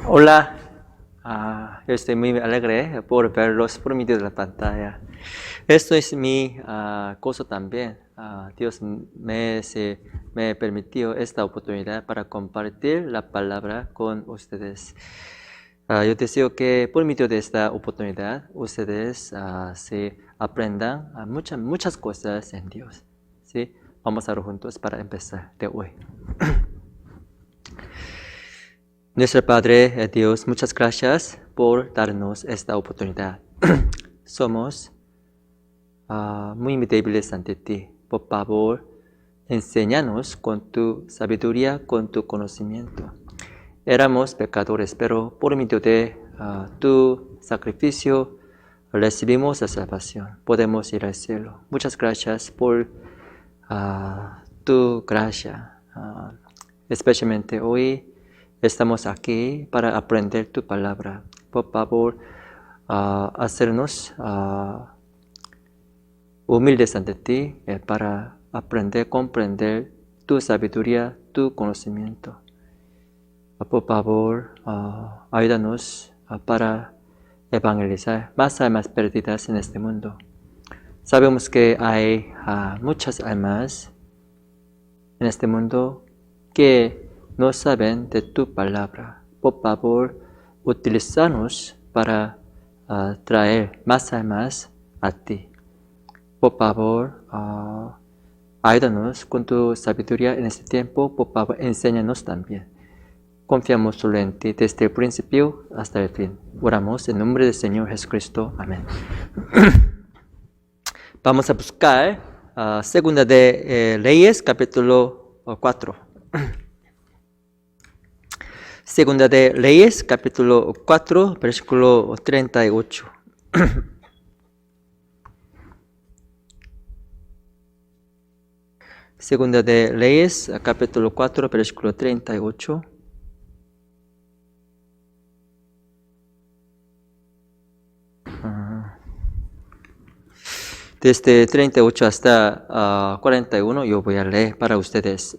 Hola, yo estoy muy alegre por verlos por medio de la pantalla. Esto es mi gozo también. Dios me permitió esta oportunidad para compartir la palabra con ustedes. Yo deseo que por medio de esta oportunidad ustedes se aprendan muchas cosas en Dios. ¿Sí? Vamos a ver juntos para empezar de hoy. Nuestro Padre Dios, muchas gracias por darnos esta oportunidad. Somos muy débiles ante ti. Por favor, enséñanos con tu sabiduría, con tu conocimiento. Éramos pecadores, pero por medio de tu sacrificio recibimos la salvación. Podemos ir al cielo. Muchas gracias por tu gracia. Especialmente hoy estamos aquí para aprender tu palabra. Por favor, hacernos humildes ante ti para aprender, comprender tu sabiduría, tu conocimiento. Por favor, ayúdanos para evangelizar más almas perdidas en este mundo. Sabemos que hay muchas almas en este mundo que no saben de tu palabra. Por favor, utilízanos para traer más almas a ti. Por favor, ayúdanos con tu sabiduría en este tiempo. Por favor, enséñanos también. Confiamos solo en ti desde el principio hasta el fin. Oramos en nombre del Señor Jesucristo. Amén. Vamos a buscar Segunda de Reyes, capítulo 4. Segunda de Reyes, capítulo 4, versículo 38. Segunda de Reyes, capítulo 4, versículo 38. Desde 38 hasta 41 yo voy a leer para ustedes.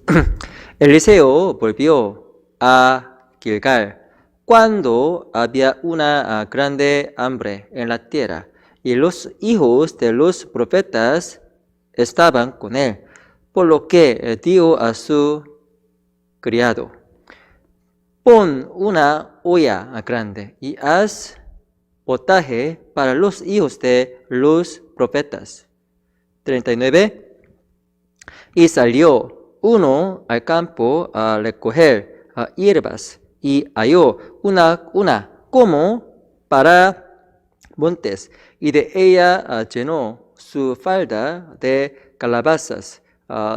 Eliseo volvió a Gilgal cuando había una grande hambre en la tierra y los hijos de los profetas estaban con él, por lo que dijo a su criado: pon una olla grande y haz potaje para los hijos de los profetas. 39. Y salió uno al campo a recoger hierbas y halló una como para montes, y de ella llenó su falda de calabazas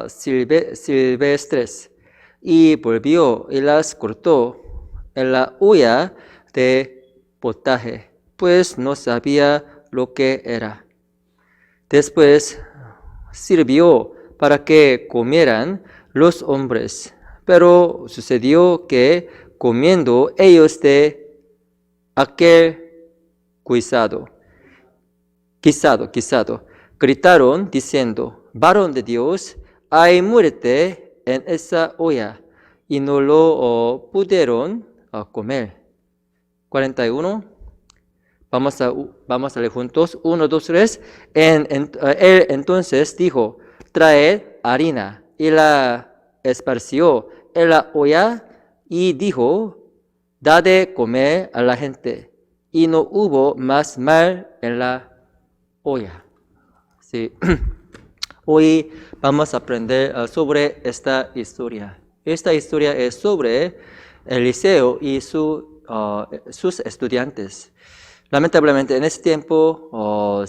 silvestres, y volvió y las cortó en la olla de potaje, pues no sabía lo que era. Después sirvió para que comieran los hombres, pero sucedió que comiendo ellos de aquel guisado, gritaron diciendo: varón de Dios, hay muerte en esa olla, y no lo pudieron comer. 41. Vamos a leer juntos. 1, 2, 3. Él entonces dijo: traed harina, y la esparció en la olla, y dijo: da de comer a la gente. Y no hubo más mal en la olla. Sí. Hoy vamos a aprender sobre esta historia. Esta historia es sobre Eliseo y sus estudiantes. Lamentablemente en ese tiempo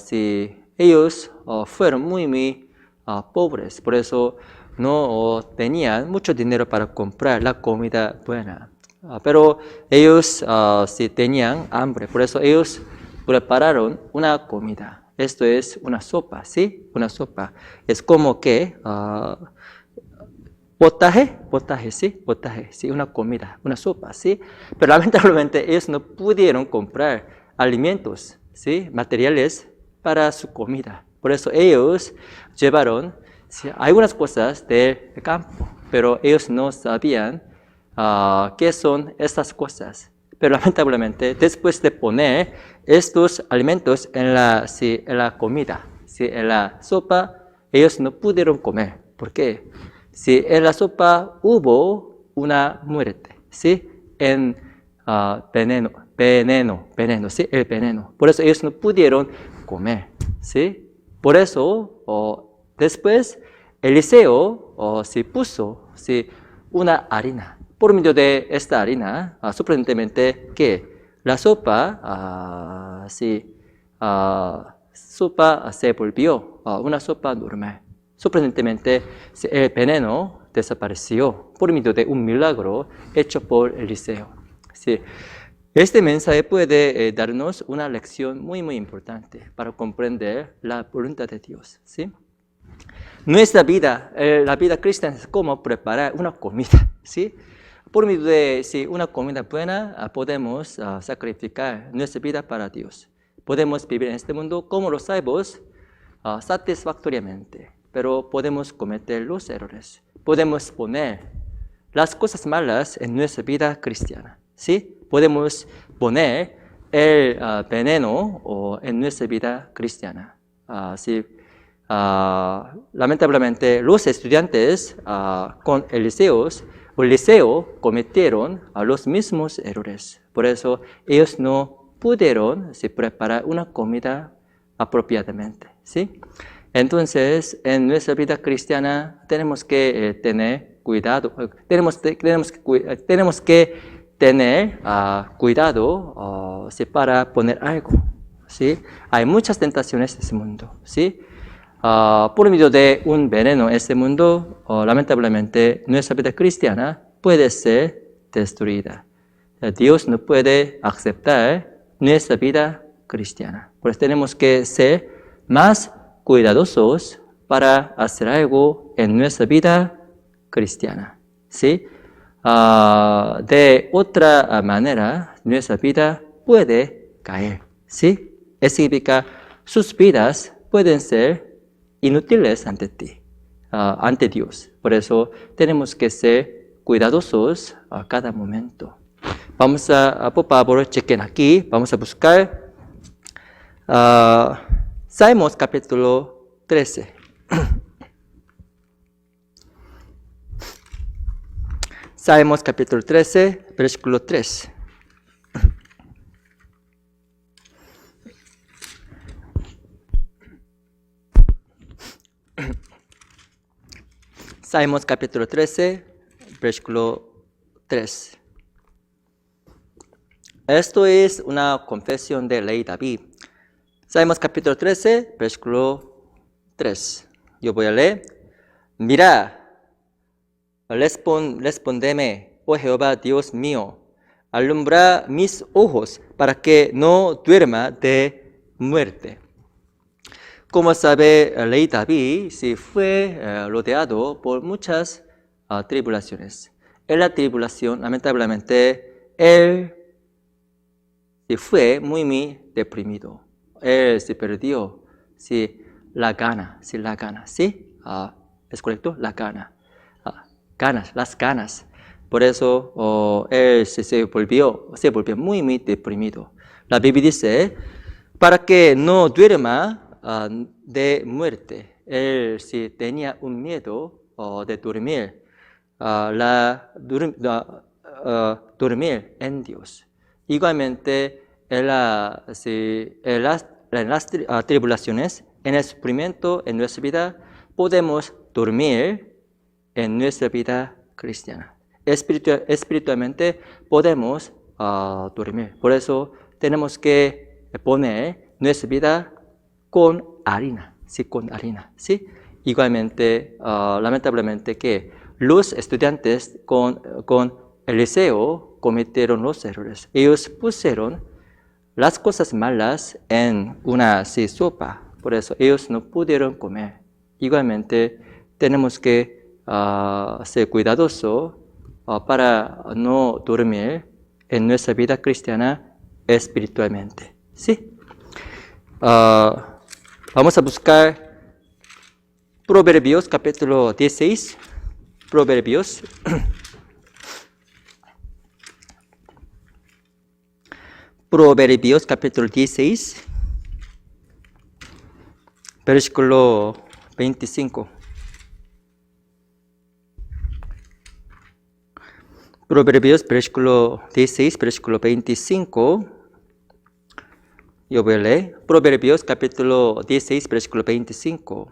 ellos fueron muy pobres, por eso no tenían mucho dinero para comprar la comida buena. Pero ellos sí tenían hambre, por eso ellos prepararon una comida. Esto es una sopa, ¿sí? Una sopa. Es como que potaje, sí, una comida, una sopa, ¿sí? Pero lamentablemente ellos no pudieron comprar alimentos, ¿sí? Materiales para su comida. Por eso ellos llevaron algunas cosas del campo, pero ellos no sabían qué son estas cosas. Pero lamentablemente, después de poner estos alimentos en la comida, en la sopa, ellos no pudieron comer. ¿Por qué? Si en la sopa hubo una muerte, ¿sí? En veneno, ¿sí? El veneno. Por eso ellos no pudieron comer, ¿sí? Por eso, después, Eliseo se puso una harina. Por medio de esta harina, sorprendentemente, que la sopa, sopa se volvió una sopa normal. Sorprendentemente, el veneno desapareció por medio de un milagro hecho por Eliseo. Sí. Este mensaje puede darnos una lección muy, muy importante para comprender la voluntad de Dios. ¿Sí? Nuestra vida, la vida cristiana, es como preparar una comida. ¿Sí? Por medio de una comida buena, podemos sacrificar nuestra vida para Dios. Podemos vivir en este mundo como los salvos satisfactoriamente, pero podemos cometer los errores. Podemos poner las cosas malas en nuestra vida cristiana. ¿Sí? Podemos poner el veneno en nuestra vida cristiana. Lamentablemente, los estudiantes con Eliseo cometieron los mismos errores. Por eso, ellos no pudieron preparar una comida apropiadamente. ¿Sí? Entonces, en nuestra vida cristiana tenemos que tener cuidado. Tenemos que tener cuidado para poner algo. ¿Sí? Hay muchas tentaciones en este mundo. ¿Sí? Por medio de un veneno en este mundo, lamentablemente, nuestra vida cristiana puede ser destruida. Dios no puede aceptar nuestra vida cristiana. Por eso tenemos que ser más cuidadosos para hacer algo en nuestra vida cristiana. ¿Sí? De otra manera, nuestra vida puede caer. ¿Sí? Eso significa sus vidas pueden ser inútiles ante ti, ante Dios. Por eso tenemos que ser cuidadosos a cada momento. Vamos por favor, chequen aquí. Vamos a buscar Salmos capítulo 13. Salmos capítulo 13, versículo 3. Salmos capítulo 13, versículo 3. Esto es una confesión de rey David. Salmos capítulo 13, versículo 3. Yo voy a leer. Mira, respóndeme, oh Jehová Dios mío, alumbra mis ojos para que no duerma de muerte. Como sabe, el rey David fue rodeado por muchas tribulaciones. En la tribulación, lamentablemente, él fue muy deprimido. Él se perdió la gana, ¿sí? ¿Es correcto? La gana. Las ganas. Por eso él se volvió muy deprimido. La Biblia dice, para que no duerma de muerte. Él tenía un miedo de dormir, dormir en Dios. Igualmente, en las tribulaciones, en el sufrimiento en nuestra vida, podemos dormir en nuestra vida cristiana. Espiritualmente podemos dormir. Por eso tenemos que poner nuestra vida con harina, ¿sí? Igualmente, lamentablemente que los estudiantes con Eliseo cometieron los errores. Ellos pusieron las cosas malas en una sopa, por eso ellos no pudieron comer. Igualmente, tenemos que ser cuidadosos para no dormir en nuestra vida cristiana espiritualmente, ¿sí? Vamos a buscar Proverbios capítulo 16. Proverbios. Proverbios capítulo 16, versículo 25. Proverbios versículo 16, versículo 25. Yo voy a leer. Proverbios capítulo 16, versículo 25.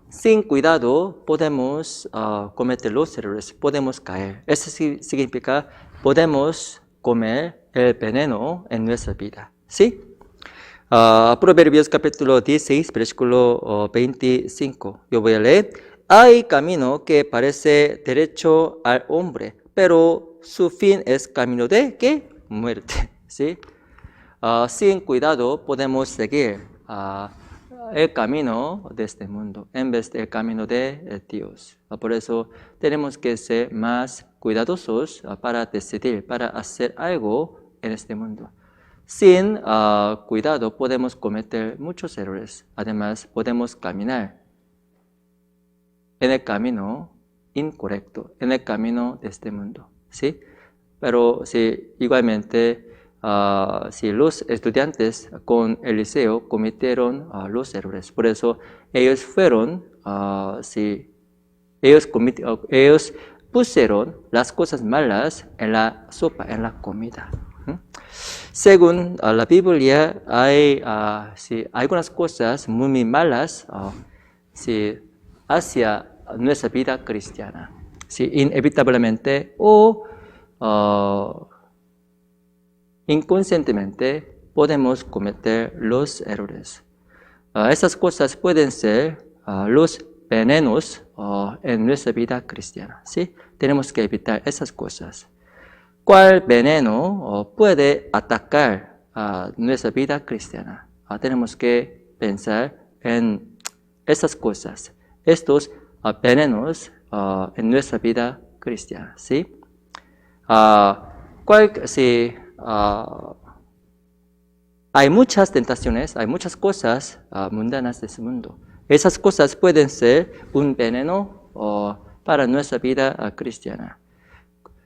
Sin cuidado podemos cometer los errores, podemos caer. Eso significa podemos comer el veneno en nuestra vida. ¿Sí? Proverbios capítulo 16, versículo 25. Yo voy a leer. Hay camino que parece derecho al hombre, pero su fin es camino de ¿qué? Muerte. ¿Sí? Sin cuidado podemos seguir el camino de este mundo en vez del camino de Dios. Por eso tenemos que ser más cuidadosos para decidir, para hacer algo en este mundo. Sin cuidado podemos cometer muchos errores. Además, podemos caminar en el camino incorrecto, en el camino de este mundo. ¿Sí? Pero si igualmente si los estudiantes con Eliseo cometieron los errores. Por eso ellos fueron, ellos pusieron las cosas malas en la sopa, en la comida. Según la Biblia, hay algunas cosas muy malas hacia nuestra vida cristiana. Inevitablemente o inconscientemente podemos cometer los errores. Esas cosas pueden ser los venenos en nuestra vida cristiana. ¿Sí? Tenemos que evitar esas cosas. ¿Cuál veneno puede atacar nuestra vida cristiana? Tenemos que pensar en esas cosas, estos venenos en nuestra vida cristiana. ¿Sí? Hay muchas tentaciones, hay muchas cosas mundanas de este mundo. Esas cosas pueden ser un veneno para nuestra vida cristiana.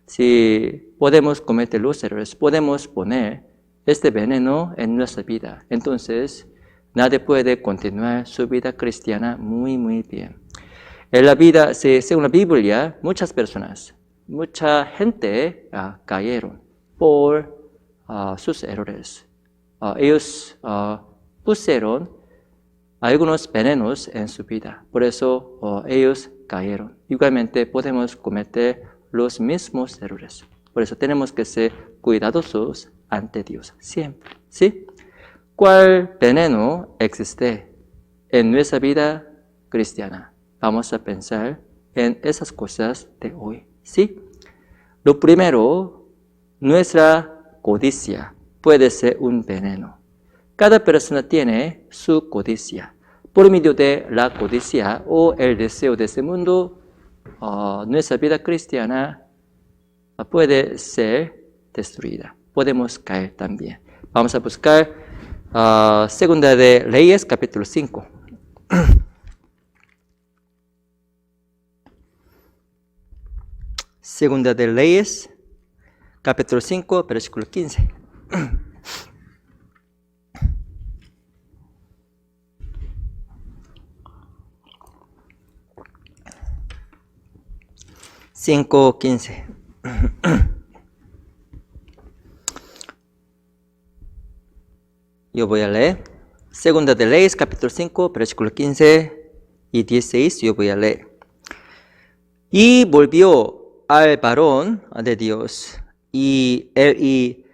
Si podemos cometer los errores, podemos poner este veneno en nuestra vida. Entonces, nadie puede continuar su vida cristiana muy bien. En la vida, según la Biblia, muchas personas, mucha gente cayeron por sus errores. Ellos pusieron algunos venenos en su vida. Por eso ellos cayeron. Igualmente podemos cometer los mismos errores. Por eso tenemos que ser cuidadosos ante Dios siempre. ¿Sí? ¿Cuál veneno existe en nuestra vida cristiana? Vamos a pensar en esas cosas de hoy. ¿Sí? Lo primero, nuestra codicia puede ser un veneno. Cada persona tiene su codicia. Por medio de la codicia o el deseo de este mundo, nuestra vida cristiana puede ser destruida. Podemos caer también. Vamos a buscar Segunda de Reyes, capítulo 5. Segunda de Reyes, capítulo 5, versículo 15. Cinco, 15. Yo voy a leer. Segunda de Reyes, capítulo 5, versículo 15 y 16. Yo voy a leer. Y volvió al varón de Dios y él y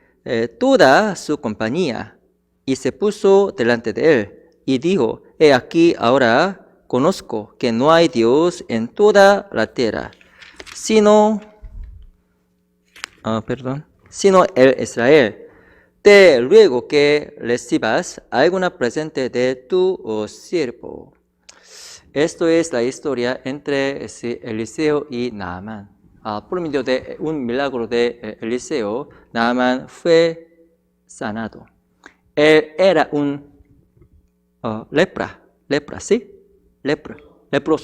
toda su compañía, y se puso delante de él y dijo: He aquí ahora conozco que no hay Dios en toda la tierra, sino el Israel. Te ruego que recibas alguna presente de tu siervo. Esto es la historia entre Eliseo y Naamán. Por medio de un milagro de Eliseo, Naamán fue sanado. Él era un leproso,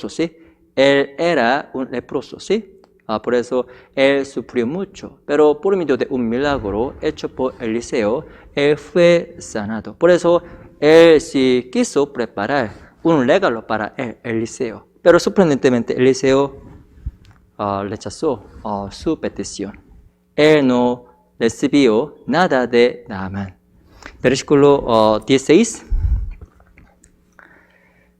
¿sí? Él era un leproso, ¿sí? por eso él sufrió mucho. Pero por medio de un milagro hecho por Eliseo, él fue sanado. Por eso él sí quiso preparar un regalo para Eliseo. Pero sorprendentemente Eliseo rechazó su petición. Él no recibió nada de Naamán. Versículo 16.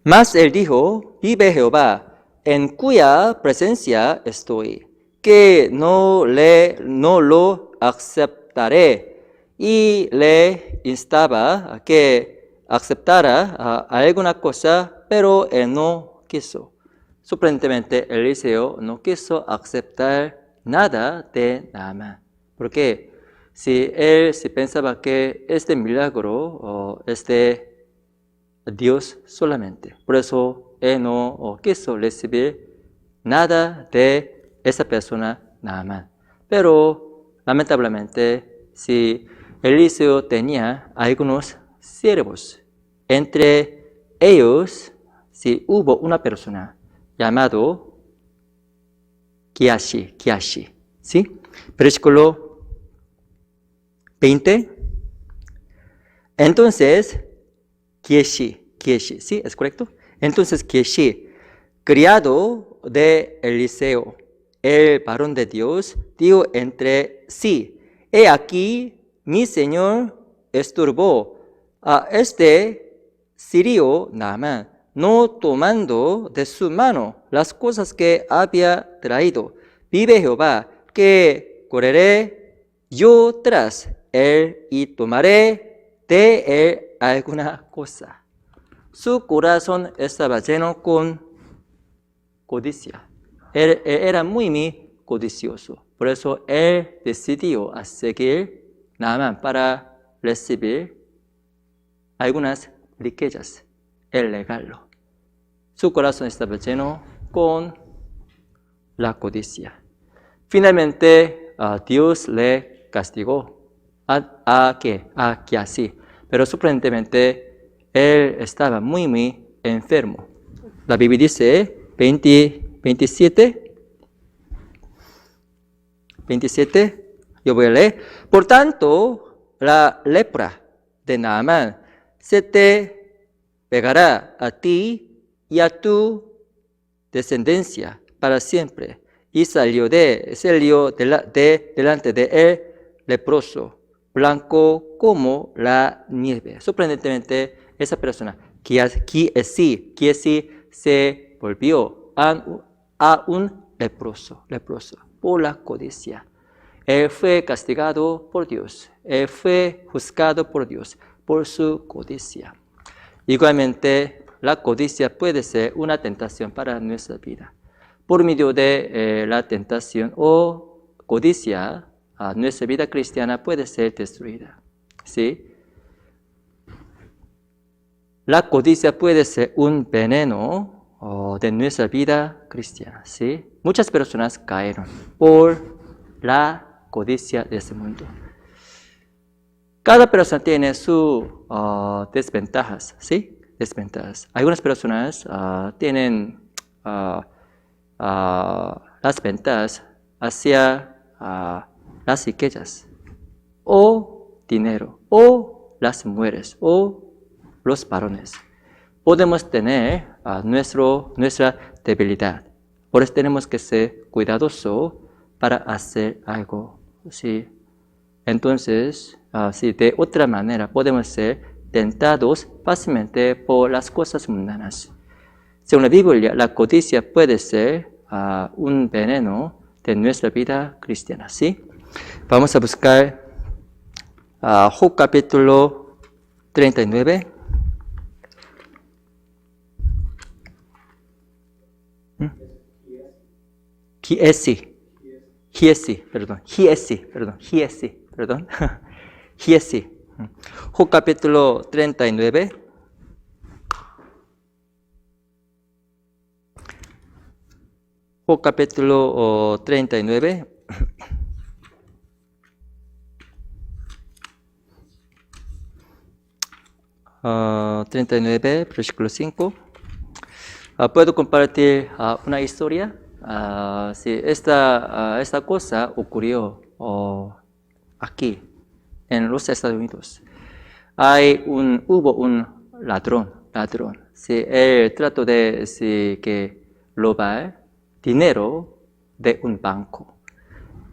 Mas él dijo, vive Jehová, en cuya presencia estoy, que no lo aceptaré. Y le instaba a que aceptara alguna cosa, pero él no quiso. Sorprendentemente, Eliseo no quiso aceptar nada de Naamán. Porque si él pensaba que este milagro es de Dios solamente. Por eso él no quiso recibir nada de esa persona Naamán. Pero lamentablemente, si Eliseo tenía algunos siervos, entre ellos, si hubo una persona llamado Giazi, ¿sí? Versículo 20. Entonces, Giazi, ¿sí? ¿Es correcto? Entonces, Giazi, criado de Eliseo, el varón de Dios, dijo entre sí, he aquí, mi señor esturbó a este sirio Naamán, no tomando de su mano las cosas que había traído. Vive Jehová, que correré yo tras él y tomaré de él alguna cosa. Su corazón estaba lleno con codicia. Él era muy codicioso. Por eso él decidió a seguir Naamán para recibir algunas riquezas, el regalo. Su corazón estaba lleno con la codicia. Finalmente, Dios le castigó. ¿A qué? A Giazi. Pero sorprendentemente, él estaba muy enfermo. La Biblia dice 27, yo voy a leer. Por tanto, la lepra de Naamán se te pegará a ti y a tu descendencia para siempre. Y salió delante de él leproso, blanco como la nieve. Sorprendentemente, esa persona, Giazi, se volvió a un leproso por la codicia. Él fue castigado por Dios. Él fue juzgado por Dios por su codicia. Igualmente, la codicia puede ser una tentación para nuestra vida. Por medio de la tentación o codicia, nuestra vida cristiana puede ser destruida. ¿Sí? La codicia puede ser un veneno de nuestra vida cristiana. ¿Sí? Muchas personas cayeron por la codicia de este mundo. Cada persona tiene sus desventajas, ¿sí? Desventajas. Algunas personas tienen las ventajas hacia las riquezas, o dinero, o las mujeres, o los varones. Podemos tener nuestra debilidad. Por eso tenemos que ser cuidadosos para hacer algo. ¿Sí? Entonces, si de otra manera podemos ser tentados fácilmente por las cosas mundanas. Según la Biblia, la codicia puede ser un veneno de nuestra vida cristiana. ¿Sí? Vamos a buscar Job capítulo 39. Giesi. Job capítulo 39. Job capítulo 39. Uh, 39, versículo 5. ¿Puedo compartir una historia sí, esta cosa ocurrió aquí, en los Estados Unidos. Hubo un ladrón. Sí, él trató de que robar dinero de un banco.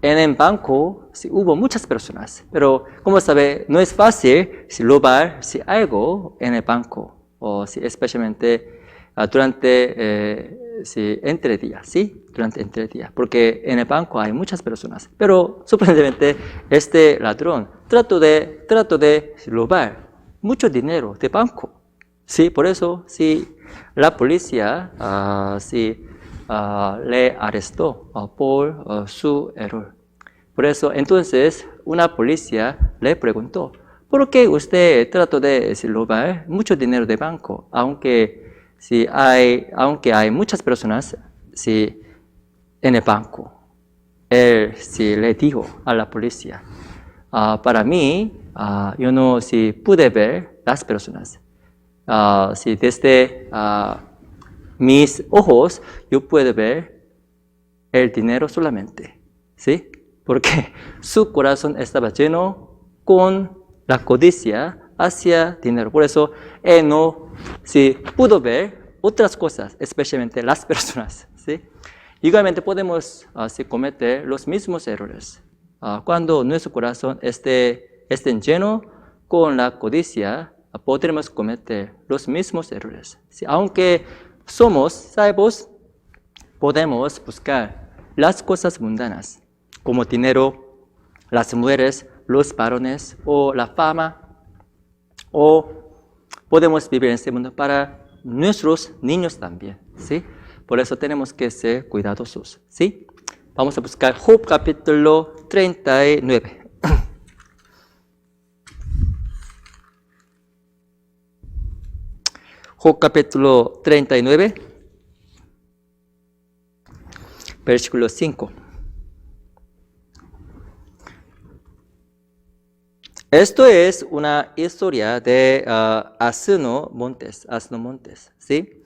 En el banco sí, hubo muchas personas, pero como sabe, no es fácil robar algo en el banco, o especialmente durante entre días, ¿sí? Durante entre días, porque en el banco hay muchas personas. Pero sorprendentemente, este ladrón trató de robar mucho dinero de banco, ¿sí? Por eso, sí, la policía le arrestó por su error. Por eso, entonces, una policía le preguntó, ¿por qué usted trató de robar mucho dinero de banco? Aunque hay muchas personas en el banco. Él le dijo a la policía, para mí, yo no pude ver las personas. Desde mis ojos, yo puedo ver el dinero solamente, ¿sí? Porque su corazón estaba lleno con la codicia hacia dinero. Por eso, él no pudo ver otras cosas, especialmente las personas, ¿sí? Igualmente podemos cometer los mismos errores. Cuando nuestro corazón esté lleno con la codicia, podremos cometer los mismos errores. ¿Sí? Aunque somos salvos, podemos buscar las cosas mundanas, como dinero, las mujeres, los varones o la fama, o podemos vivir en este mundo para nuestros niños también, ¿sí? Por eso tenemos que ser cuidadosos, ¿sí? Vamos a buscar Job capítulo 39. Job capítulo 39, versículo 5. Esto es una historia de Asno Montes, ¿sí?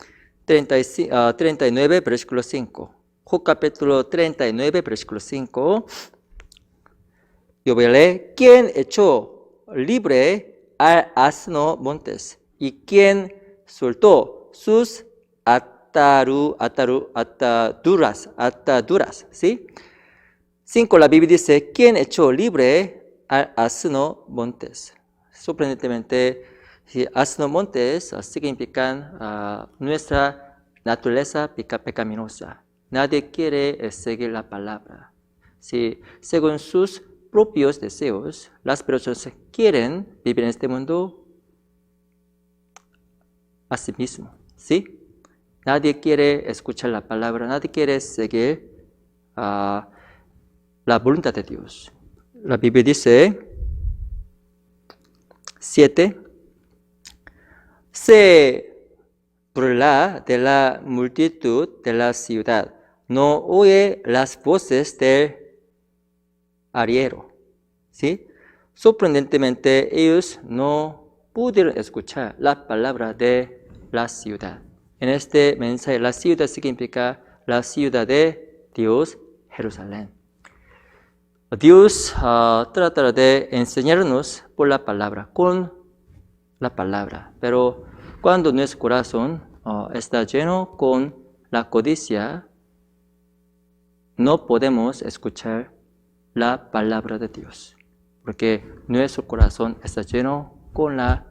39, versículo 5. Job capítulo 39, versículo 5. Yo voy a leer. ¿Quién echó libre al asno Montes? ¿Y quién soltó sus ataduras? ¿Sí? 5. La Biblia dice, ¿quién echó libre al asno Montes? Sorprendentemente, asno Montes significan nuestra naturaleza pecaminosa. Nadie quiere seguir la palabra. ¿Sí? Según sus propios deseos, las personas quieren vivir en este mundo a sí mismo, ¿sí? Nadie quiere escuchar la palabra, nadie quiere seguir la voluntad de Dios. La Biblia dice, 7, se burla de la multitud de la ciudad, no oye las voces del arriero, ¿sí? Sorprendentemente, ellos no pudieron escuchar la palabra de la ciudad. En este mensaje, la ciudad significa la ciudad de Dios, Jerusalén. Dios tratará de enseñarnos por la palabra, con la palabra. Pero cuando nuestro corazón está lleno con la codicia, no podemos escuchar la palabra de Dios, porque nuestro corazón está lleno con la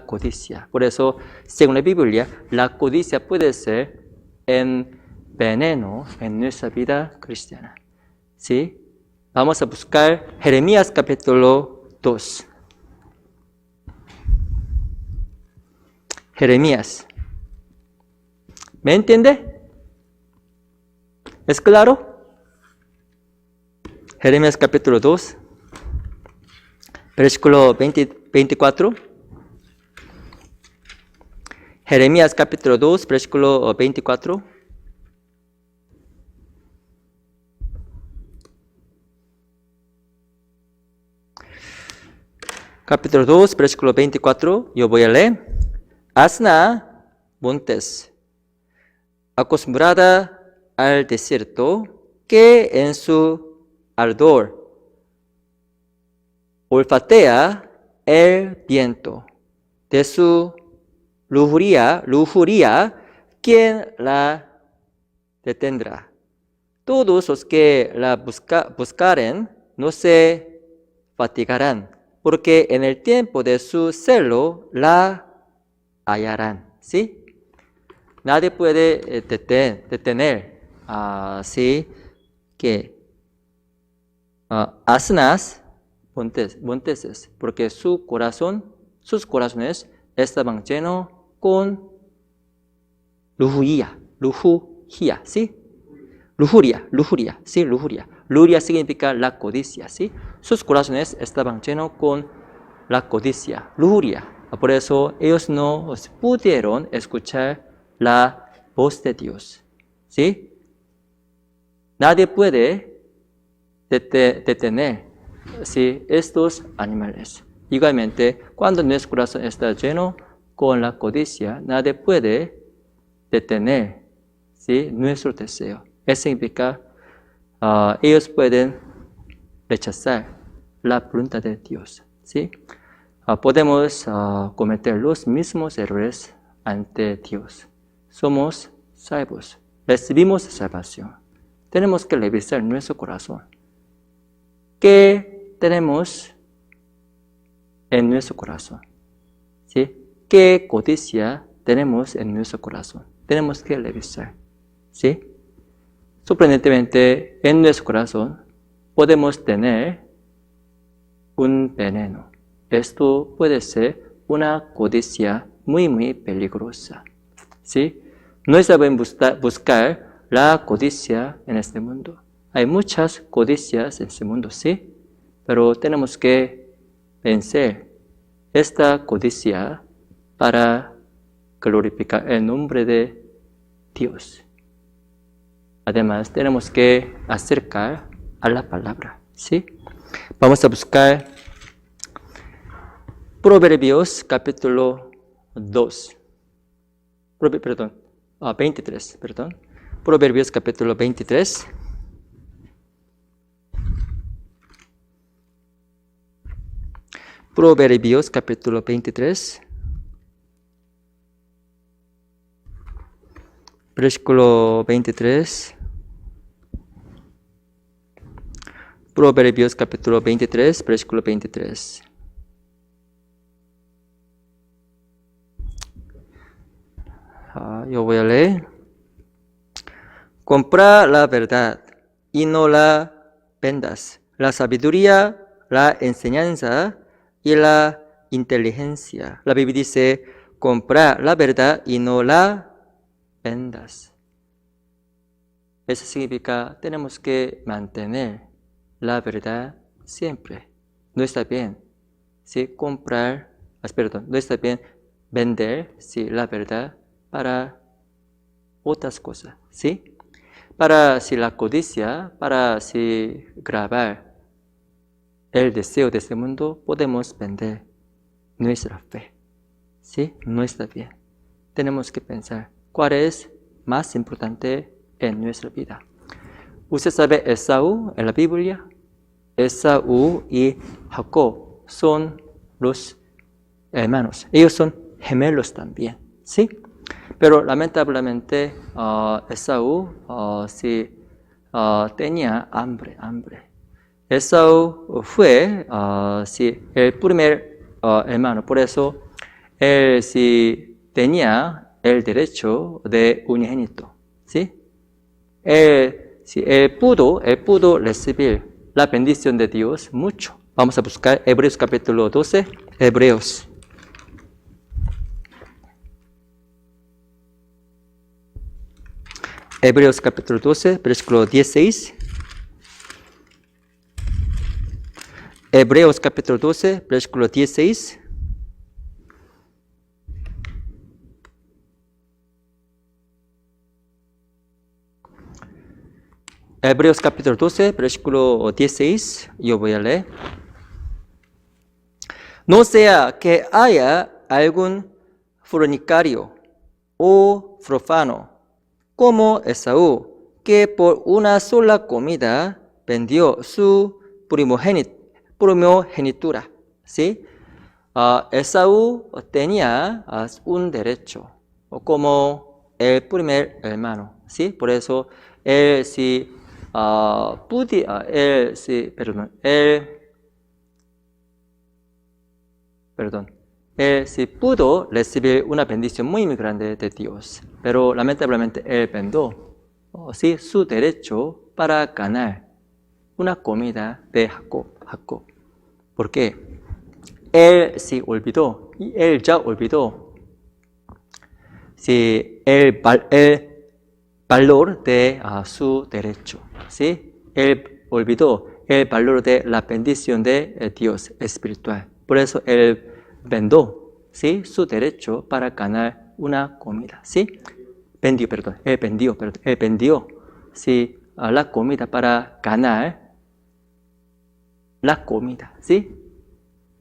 codicia. Por eso, según la Biblia, la codicia puede ser un veneno en nuestra vida cristiana. ¿Sí? Vamos a buscar Jeremías capítulo 2. Jeremías. ¿Me entiende? ¿Es claro? Jeremías capítulo 2, versículo 24. Jeremías capítulo 2, versículo 24. Capítulo 2, versículo 24. Yo voy a leer. Asna Montes, acostumbrada al desierto, que en su ardor olfatea el viento. De su lujuria, ¿quién la detendrá? Todos los que la buscaren no se fatigarán, porque en el tiempo de su celo la hallarán. ¿Sí? Nadie puede detener así que asnas monteses, porque sus corazones estaban llenos con lujuria, ¿sí? Lujuria. Lujuria significa la codicia, ¿sí? Sus corazones estaban llenos con la codicia, lujuria. Por eso ellos no pudieron escuchar la voz de Dios, ¿sí? Nadie puede detener, ¿sí?, estos animales. Igualmente, cuando nuestro corazón está lleno con la codicia, nadie puede detener, ¿sí?, nuestro deseo. Eso significa ellos pueden rechazar la voluntad de Dios, ¿sí? Podemos cometer los mismos errores ante Dios. Somos salvos, recibimos salvación. Tenemos que revisar nuestro corazón. ¿Qué tenemos en nuestro corazón? ¿Sí? ¿Qué codicia tenemos en nuestro corazón? Tenemos que revisar, ¿sí? Sorprendentemente, en nuestro corazón podemos tener un veneno. Esto puede ser una codicia muy peligrosa, ¿sí? No está bien buscar la codicia en este mundo. Hay muchas codicias en este mundo, ¿sí? Pero tenemos que vencer esta codicia para glorificar el nombre de Dios. Además, tenemos que acercar a la palabra, ¿sí? Vamos a buscar Proverbios capítulo 2. 23, perdón. Proverbios capítulo 23. Proverbios capítulo 23. Versículo 23. Proverbios capítulo 23, versículo 23. Yo voy a leer. Compra la verdad y no la vendas. La sabiduría, la enseñanza y la inteligencia. La Biblia dice, compra la verdad y no la vendas. Eso significa, tenemos que mantener la verdad siempre. No está bien, ¿sí?, no está bien vender, ¿sí?, la verdad para otras cosas, ¿sí? Para la codicia, para grabar el deseo de este mundo, podemos vender nuestra fe, ¿sí? No está bien. Tenemos que pensar cuál es más importante en nuestra vida. ¿Usted sabe Esaú en la Biblia? Esaú y Jacob son los hermanos. Ellos son gemelos también, ¿sí? Pero lamentablemente Esaú tenía hambre. Esaú fue el primer hermano, por eso él tenía el derecho de unigénito, ¿sí? Él pudo recibir la bendición de Dios mucho. Vamos a buscar Hebreos capítulo 12. Hebreos capítulo 12, versículo 16. Hebreos capítulo 12, versículo 16. Hebreos capítulo 12, versículo 16, yo voy a leer. No sea que haya algún fornicario o profano, como Esaú, que por una sola comida vendió su primogenitura. ¿Sí? Esaú tenía un derecho como el primer hermano. ¿Sí? Por eso él sí él sí pudo recibir una bendición muy, muy grande de Dios, pero lamentablemente él vendió sí, su derecho para ganar una comida de Jacob. ¿Por qué? Él sí olvidó, y él ya olvidó sí, el valor de su derecho. ¿Sí? Él olvidó el valor de la bendición de Dios espiritual. Por eso él vendió ¿sí? su derecho para ganar una comida. ¿Sí? Él vendió ¿sí? La comida para ganar la comida. ¿Sí?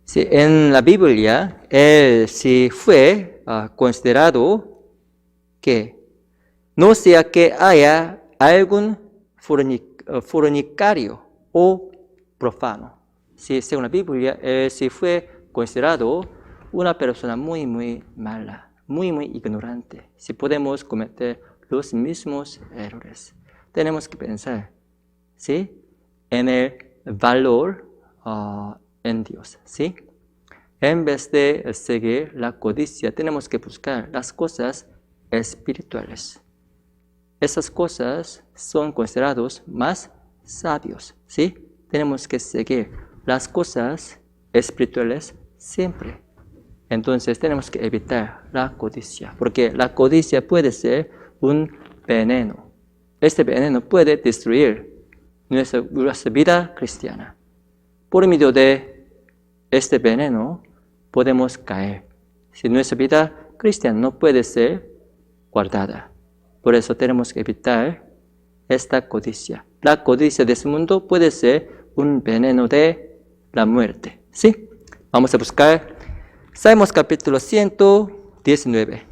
Sí, en la Biblia, él sí fue considerado que no sea que haya algún fornicario o profano. Sí, según la Biblia, él sí fue considerado una persona muy, muy mala, muy, muy ignorante. Si podemos cometer los mismos errores, tenemos que pensar ¿sí? en el valor en Dios. ¿Sí? En vez de seguir la codicia, tenemos que buscar las cosas espirituales. Esas cosas son considerados más sabios, ¿sí? Tenemos que seguir las cosas espirituales siempre. Entonces tenemos que evitar la codicia, porque la codicia puede ser un veneno. Este veneno puede destruir nuestra vida cristiana. Por medio de este veneno podemos caer. Si nuestra vida cristiana no puede ser guardada. Por eso tenemos que evitar esta codicia. La codicia de este mundo puede ser un veneno de la muerte. ¿Sí? Vamos a buscar Salmos capítulo 119.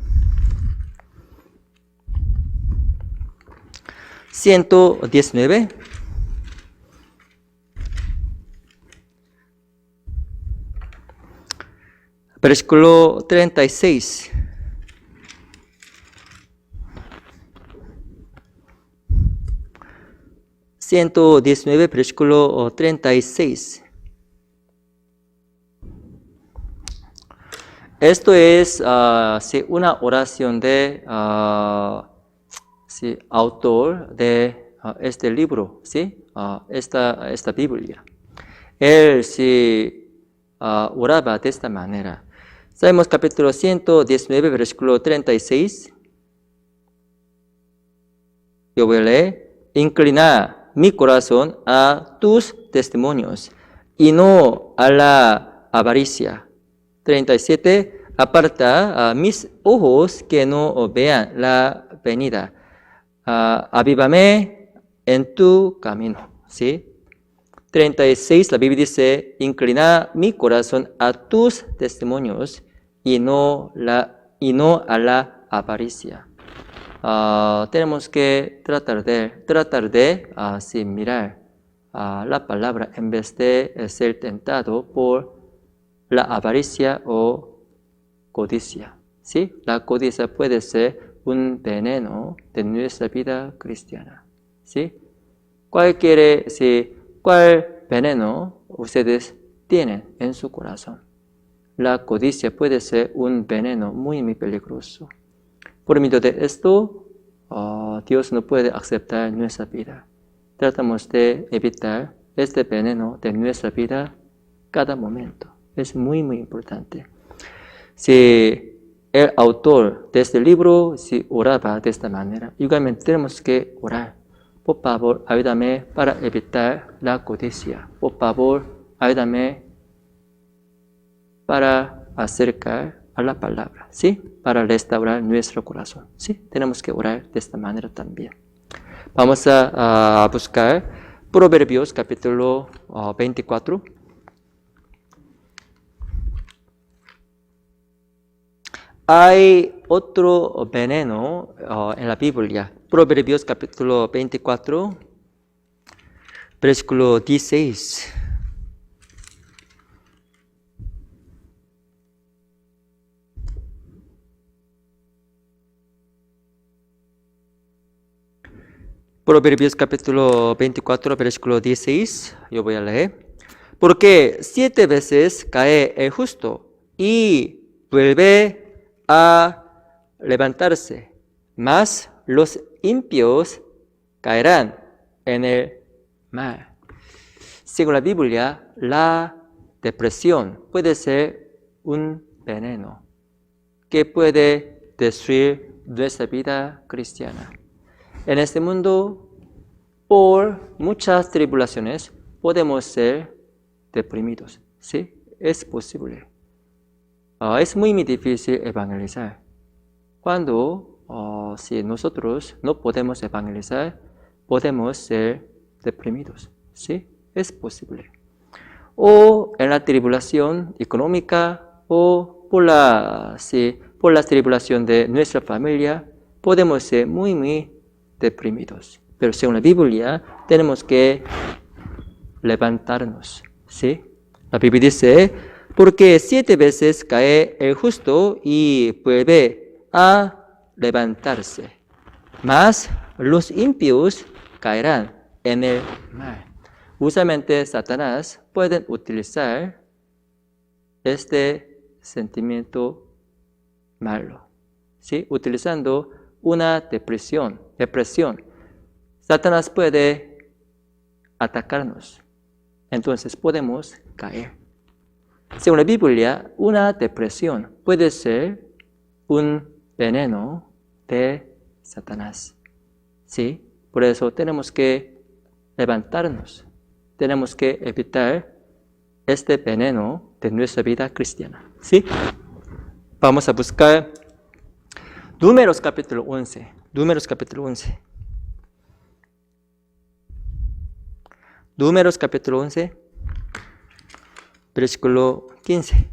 119. Versículo 36. Versículo 36. Esto es sí, una oración de sí, autor de este libro, ¿sí? Esta Biblia. Él sí oraba de esta manera. Salmos capítulo 119, versículo 36. Yo voy a leer. Inclina mi corazón a tus testimonios y no a la avaricia. 37. Aparta mis ojos que no vean la venida. Avívame en tu camino. ¿Sí? 36, la Biblia dice, inclina mi corazón a tus testimonios y no a la avaricia. Tenemos que tratar de así mirar la palabra en vez de ser tentado por la avaricia o codicia. ¿Sí? La codicia puede ser un veneno de nuestra vida cristiana. ¿Sí? ¿Cuál veneno ustedes tienen en su corazón? La codicia puede ser un veneno muy, muy peligroso. Por medio de esto, Dios no puede aceptar nuestra vida. Tratamos de evitar este veneno de nuestra vida cada momento. Es muy, muy importante. Si el autor de este libro oraba de esta manera, igualmente tenemos que orar. Por favor, ayúdame para evitar la codicia. Por favor, ayúdame para acercar a la palabra, ¿sí? Para restaurar nuestro corazón, ¿sí? Tenemos que orar de esta manera también. Vamos a buscar Proverbios capítulo 24. Hay otro veneno en la Biblia. Proverbios capítulo 24, versículo 16. Proverbios capítulo 24, versículo 16. Yo voy a leer. Porque 7 veces cae el justo y vuelve a levantarse, mas los impíos caerán en el mal. Según la Biblia, la depresión puede ser un veneno que puede destruir nuestra vida cristiana. En este mundo, por muchas tribulaciones, podemos ser deprimidos. ¿Sí? Es posible. Es muy difícil evangelizar. Cuando si nosotros no podemos evangelizar, podemos ser deprimidos. ¿Sí? Es posible. O en la tribulación económica o por la tribulación de nuestra familia, podemos ser muy deprimidos. Pero según la Biblia, tenemos que levantarnos. ¿Sí? La Biblia dice, porque 7 veces cae el justo y vuelve a levantarse, mas los impíos caerán en el mal. Usualmente Satanás puede utilizar este sentimiento malo, ¿sí? Utilizando una depresión. Satanás puede atacarnos. Entonces podemos caer. Según la Biblia, una depresión puede ser un veneno de Satanás. ¿Sí? Por eso tenemos que levantarnos. Tenemos que evitar este veneno de nuestra vida cristiana. ¿Sí? Vamos a buscar Números capítulo 11. Números capítulo 11. Números capítulo 11, versículo 15.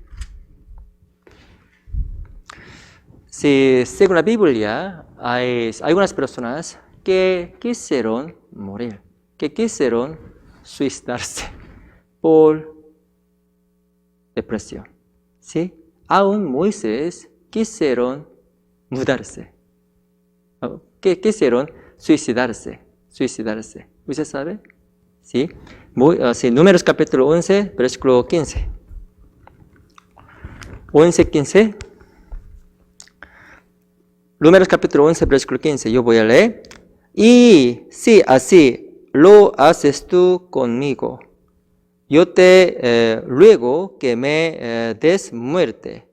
Si, según la Biblia, hay algunas personas que quisieron morir, que quisieron suicidarse por depresión. ¿Sí? Aún Moisés quisieron mudarse, que quisieron suicidarse. ¿Usted sabe? ¿Sí? Números capítulo 11, versículo 15. 11, 15. Números capítulo 11, versículo 15. Yo voy a leer. Y si así lo haces tú conmigo, yo te ruego que me des muerte.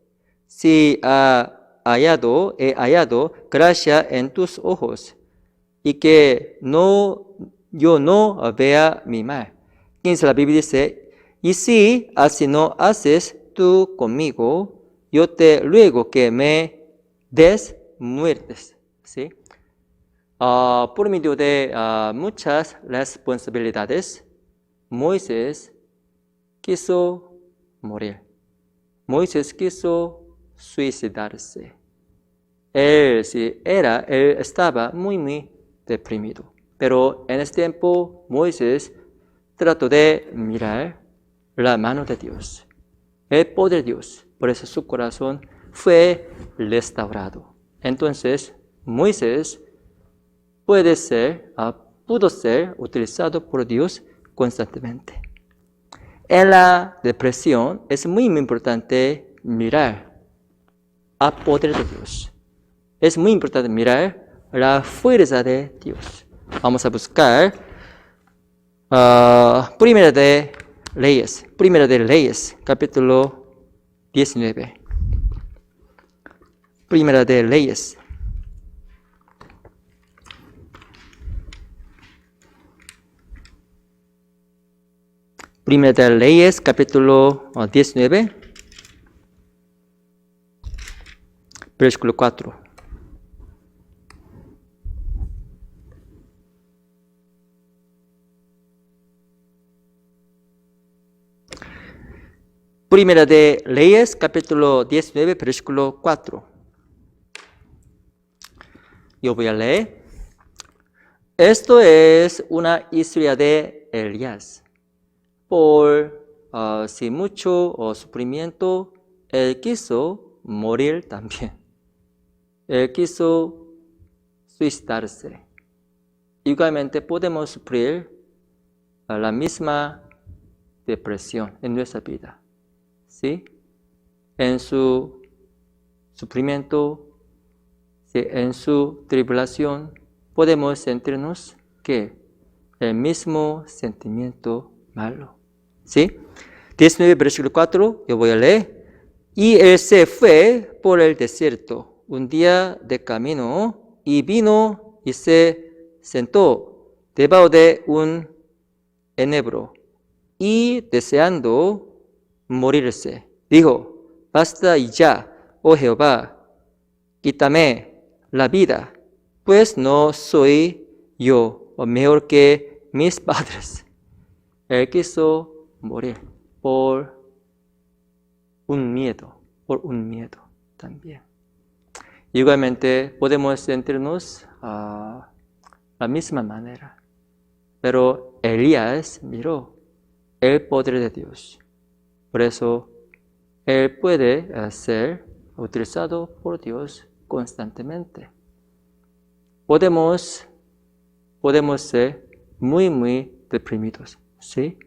Si he hallado gracia en tus ojos y que yo no vea mi mal. 15, la Biblia dice, y si así no haces tú conmigo, yo te ruego que me des muertes. ¿Sí? Por medio de muchas responsabilidades, Moisés quiso morir. Moisés quiso suicidarse. Él estaba muy deprimido. Pero en ese tiempo, Moisés trató de mirar la mano de Dios, el poder de Dios. Por eso su corazón fue restaurado. Entonces, Moisés pudo ser utilizado por Dios constantemente. En la depresión es muy importante mirar al poder de Dios. Es muy importante mirar la fuerza de Dios. Vamos a buscar Primera de Reyes, capítulo 19. Primera de Reyes. Primera de Reyes, capítulo 19, versículo 4. Primera de Reyes, capítulo 19, versículo 4. Yo voy a leer. Esto es una historia de Elías. Por sin mucho sufrimiento, él quiso morir también. Él quiso suicidarse. Igualmente podemos sufrir la misma depresión en nuestra vida. ¿Sí? En su sufrimiento, ¿sí? En su tribulación, podemos sentirnos que el mismo sentimiento malo. ¿Sí? 19, versículo 4, yo voy a leer. Y él se fue por el desierto un día de camino y vino y se sentó debajo de un enebro y deseando morirse, dijo: basta y ya, oh Jehová, quítame la vida, pues no soy yo mejor que mis padres. Él quiso morir por un miedo también. Igualmente podemos sentirnos la misma manera. Pero Elías miró el poder de Dios. Por eso él puede ser utilizado por Dios constantemente. Podemos ser muy deprimidos, ¿sí?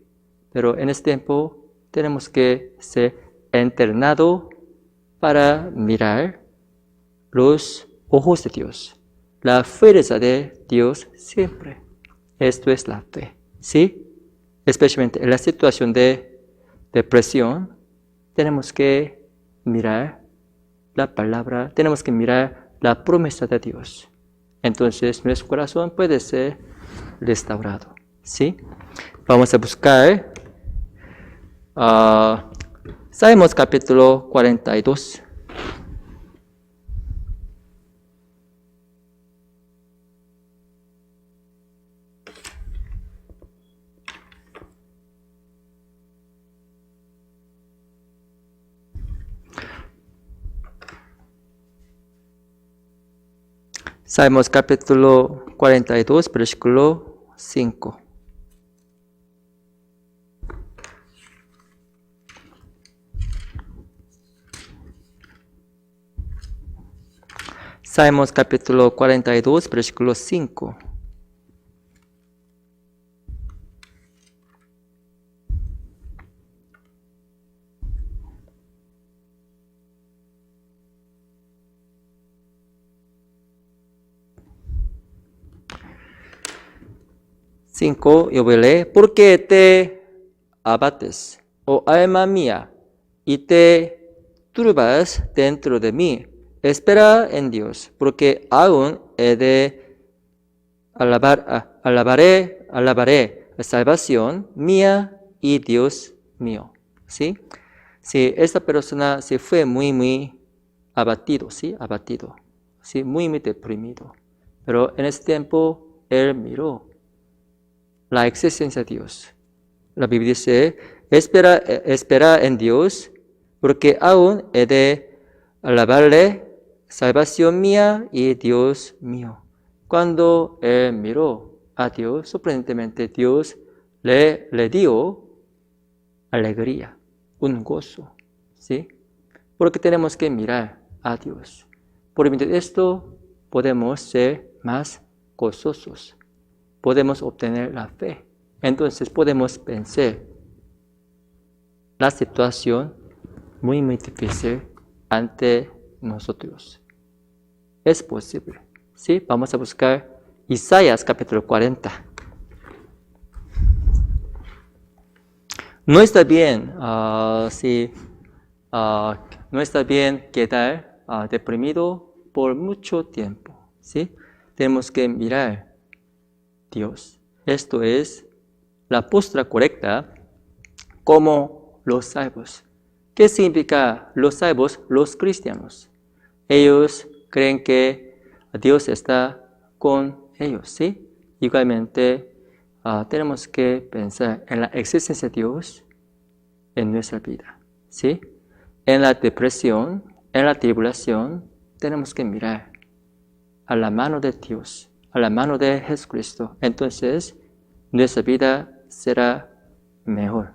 Pero en este tiempo tenemos que ser entrenados para mirar los ojos de Dios, la fuerza de Dios siempre. Esto es la fe, ¿sí? Especialmente en la situación de depresión, tenemos que mirar la palabra, tenemos que mirar la promesa de Dios. Entonces nuestro corazón puede ser restaurado, ¿sí? Vamos a buscar Salmos capítulo 42. Salmos capítulo 42, versículo 5. Salmos capítulo 42, versículo 5. Yo voy a leer. ¿Por qué te abates, oh alma mía, y te turbas dentro de mí? Espera en Dios, porque aún he de alabaré la salvación mía y Dios mío. ¿Sí? Sí, esta persona se fue muy abatido, ¿sí? Abatido, ¿sí? Muy deprimido. Pero en ese tiempo, él miró la existencia de Dios. La Biblia dice: espera en Dios, porque aún he de alabarle, salvación mía y Dios mío. Cuando él miró a Dios, sorprendentemente Dios le dio alegría, un gozo, ¿sí? Porque tenemos que mirar a Dios. Por medio de esto podemos ser más gozosos. Podemos obtener la fe. Entonces podemos vencer la situación muy difícil ante nosotros. Es posible. ¿Sí? Vamos a buscar Isaías capítulo 40. No está bien, no está bien quedar deprimido por mucho tiempo. ¿Sí? Tenemos que mirar Dios. Esto es la postura correcta como los salvos. ¿Qué significa los salvos? Los cristianos. Ellos creen que Dios está con ellos, ¿sí? Igualmente, tenemos que pensar en la existencia de Dios en nuestra vida, ¿sí? En la depresión, en la tribulación, tenemos que mirar a la mano de Dios, a a la mano de Jesucristo, entonces nuestra vida será mejor.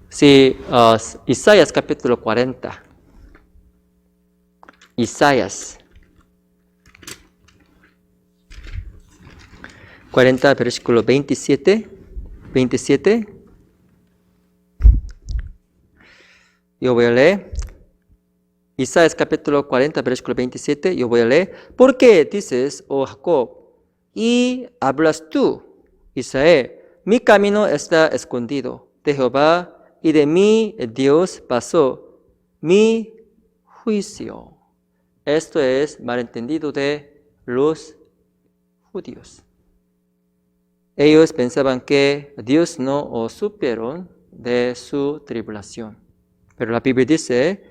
Sí, Isaías capítulo 40. Isaías 40, versículo 27. Yo voy a leer. Isaías capítulo 40, versículo 27. Yo voy a leer. ¿Por qué dices, oh Jacob, y hablas tú, Israel? Mi camino está escondido de Jehová, y de mí Dios pasó mi juicio. Esto es malentendido de los judíos. Ellos pensaban que Dios no supieron de su tribulación. Pero la Biblia dice,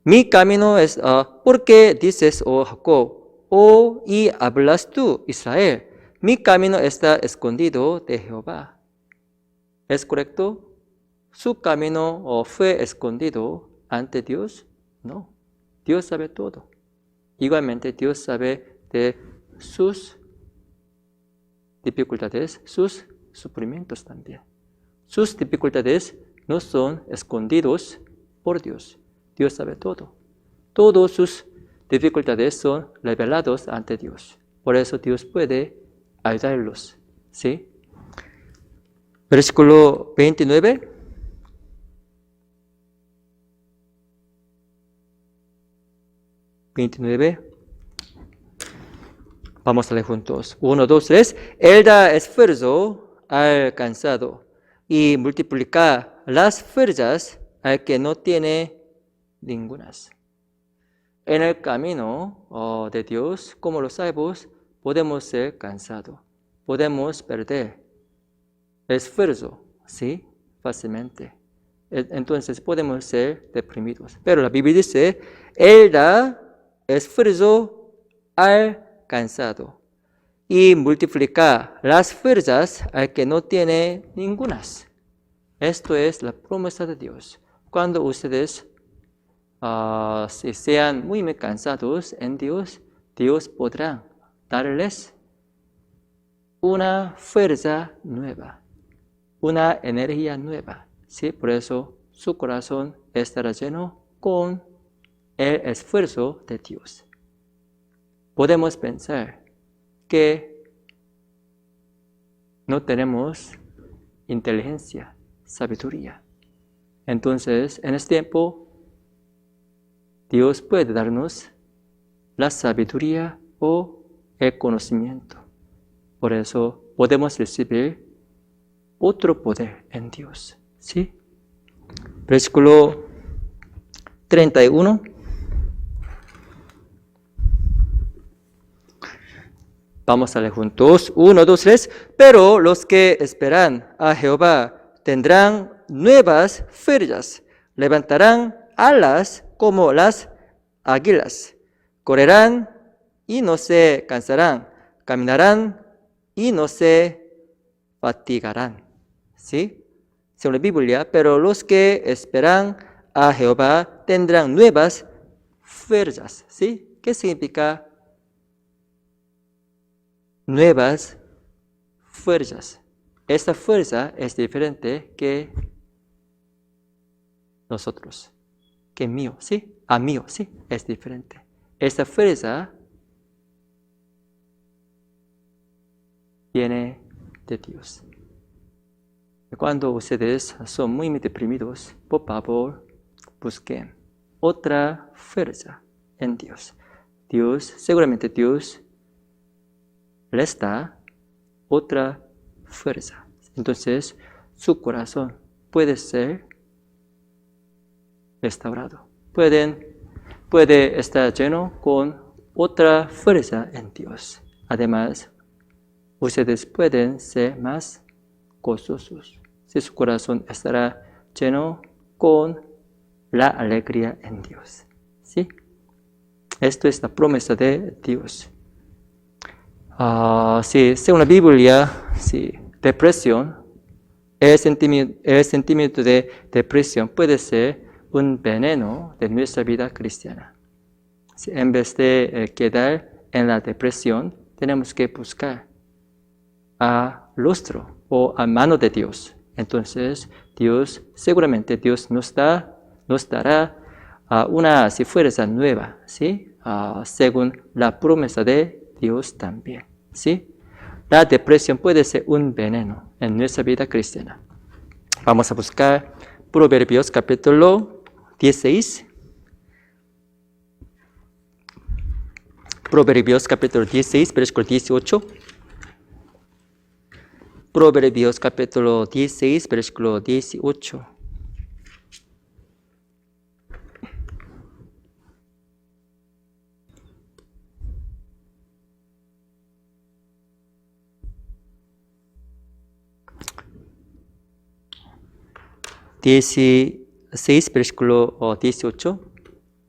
mi camino es, ¿por qué dices, oh Jacob, y hablas tú, Israel? Mi camino está escondido de Jehová. ¿Es correcto? ¿Su camino fue escondido ante Dios? No. Dios sabe todo. Igualmente, Dios sabe de sus dificultades, sus sufrimientos también. Sus dificultades no son escondidos por Dios. Dios sabe todo. Todas sus dificultades son revelados ante Dios. Por eso Dios puede ayudarlos. ¿Sí? Versículo 29. Vamos a leer juntos. 1, 2, 3. Él da esfuerzo al cansado y multiplica las fuerzas al que no tiene ningunas. En el camino de Dios, como los salvos, podemos ser cansados. Podemos perder esfuerzo, ¿sí? Fácilmente. Entonces podemos ser deprimidos. Pero la Biblia dice, Él da esfuerzo al cansado y multiplica las fuerzas al que no tiene ningunas. Esto es la promesa de Dios. Cuando ustedes si sean muy cansados en Dios, Dios podrá darles una fuerza nueva, una energía nueva. ¿Sí? Por eso su corazón estará lleno con el esfuerzo de Dios. Podemos pensar que no tenemos inteligencia, sabiduría. Entonces, en este tiempo, Dios puede darnos la sabiduría o el conocimiento. Por eso podemos recibir otro poder en Dios. ¿Sí? Versículo 31. Vamos a leer juntos. 1, 2, 3. Pero los que esperan a Jehová tendrán nuevas fuerzas, levantarán alas como las águilas, correrán y no se cansarán, caminarán y no se fatigarán. ¿Sí? Según la Biblia, pero los que esperan a Jehová tendrán nuevas fuerzas. ¿Sí? ¿Qué significa nuevas fuerzas? Esta fuerza es diferente que nosotros, que mío, ¿sí? A mío, ¿sí? Es diferente. Esta fuerza viene de Dios. Cuando ustedes son muy deprimidos, por favor, busquen otra fuerza en Dios. Seguramente Dios les da otra fuerza. Entonces, su corazón puede ser restaurado. Puede estar lleno con otra fuerza en Dios. Además, ustedes pueden ser más gozosos. Si su corazón estará lleno con la alegría en Dios. ¿Sí? Esto es la promesa de Dios. Sí, según la Biblia, sí, depresión, el sentimiento de depresión puede ser un veneno de nuestra vida cristiana. Sí, en vez de quedar en la depresión, tenemos que buscar a rostro o a mano de Dios. Entonces, seguramente Dios nos dará una fuerza nueva, ¿sí? Según la promesa de Dios también, ¿sí? La depresión puede ser un veneno en nuestra vida cristiana. Vamos a buscar Proverbios capítulo 16. Proverbios capítulo 16, versículo 18. Proverbios capítulo 16, versículo 18. Versículo 18.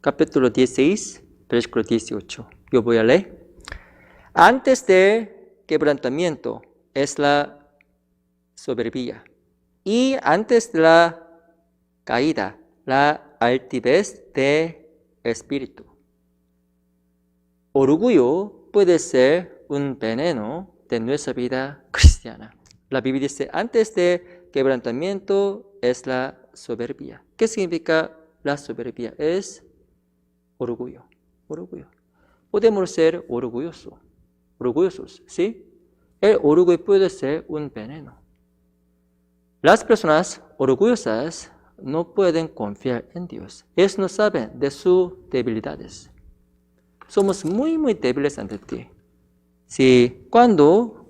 Capítulo 16, versículo 18. Yo voy a leer. Antes del quebrantamiento es la soberbia, y antes de la caída, la altivez de espíritu. Orgullo puede ser un veneno de nuestra vida cristiana. La Biblia dice, antes del quebrantamiento es la soberbia. ¿Qué significa la soberbia? Es orgullo. Podemos ser orgullosos, ¿sí? El orgullo puede ser un veneno. Las personas orgullosas no pueden confiar en Dios. Ellos no saben de sus debilidades. Somos muy débiles ante ti. Si cuando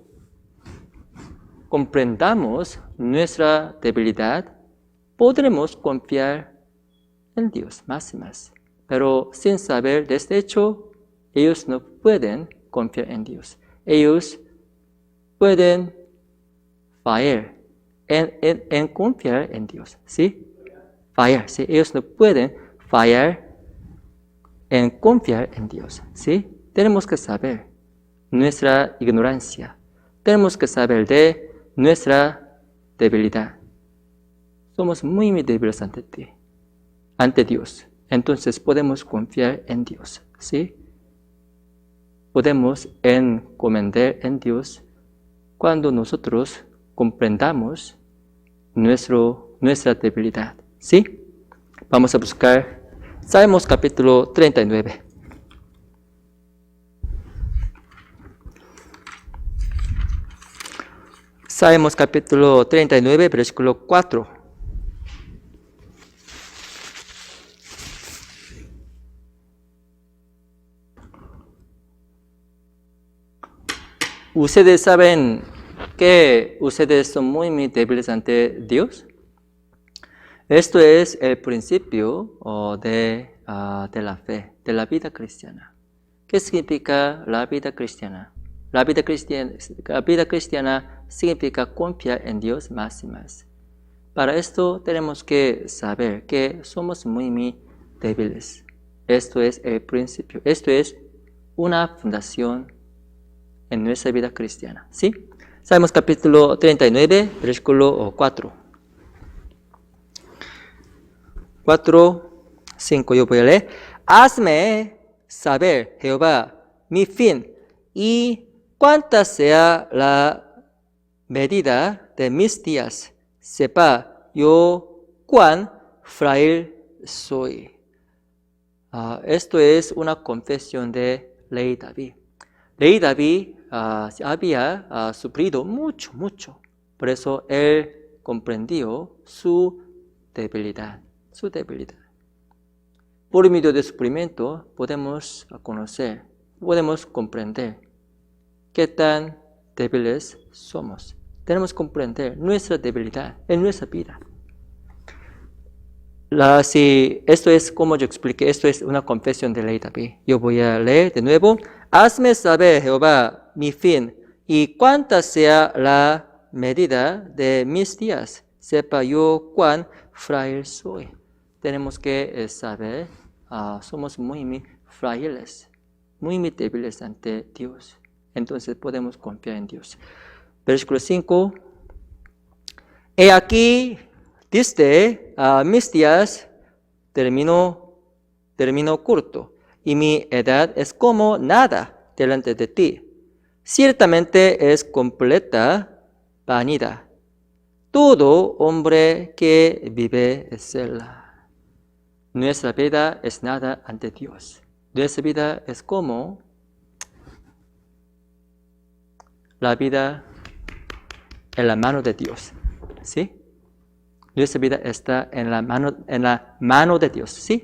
comprendamos nuestra debilidad, podremos confiar en Dios más y más. Pero sin saber de este hecho, ellos no pueden confiar en Dios. Ellos pueden fallar en confiar en Dios. ¿Sí? Fallar, ¿sí? Ellos no pueden fallar en confiar en Dios. ¿Sí? Tenemos que saber nuestra ignorancia. Tenemos que saber de nuestra debilidad. Somos muy débiles ante Dios. Entonces podemos confiar en Dios, ¿sí? Podemos encomendar en Dios cuando nosotros comprendamos nuestra debilidad, ¿sí? Vamos a buscar Salmos capítulo 39. Salmos capítulo 39, versículo 4. ¿Ustedes saben que ustedes son muy débiles ante Dios? Esto es el principio de la fe, de la vida cristiana. ¿Qué significa la vida cristiana? La vida cristiana significa confiar en Dios más y más. Para esto tenemos que saber que somos muy débiles. Esto es el principio. Esto es una fundación en nuestra vida cristiana, ¿sí? Salmos capítulo 39, versículo 4. 5, yo voy a leer. Hazme saber, Jehová, mi fin, y cuánta sea la medida de mis días. Sepa yo cuán frágil soy. Esto es una confesión de Rey David. Rey David había sufrido mucho. Por eso él comprendió su debilidad. Por medio del sufrimiento podemos conocer, podemos comprender qué tan débiles somos. Tenemos que comprender nuestra debilidad en nuestra vida. Esto es como yo expliqué, esto es una confesión de Rey David. Yo voy a leer de nuevo. Hazme saber, Jehová, mi fin, y cuánta sea la medida de mis días. Sepa yo cuán frágil soy. Tenemos que saber, somos muy frágiles, muy débiles ante Dios. Entonces podemos confiar en Dios. Versículo 5. He aquí, desde mis días terminó corto, y mi edad es como nada delante de ti. ciertamente es completa vanidad. Todo hombre que vive es Él. Nuestra vida es nada ante Dios. Nuestra vida es como la vida en la mano de Dios. ¿Sí? Nuestra vida está en la mano de Dios. ¿Sí?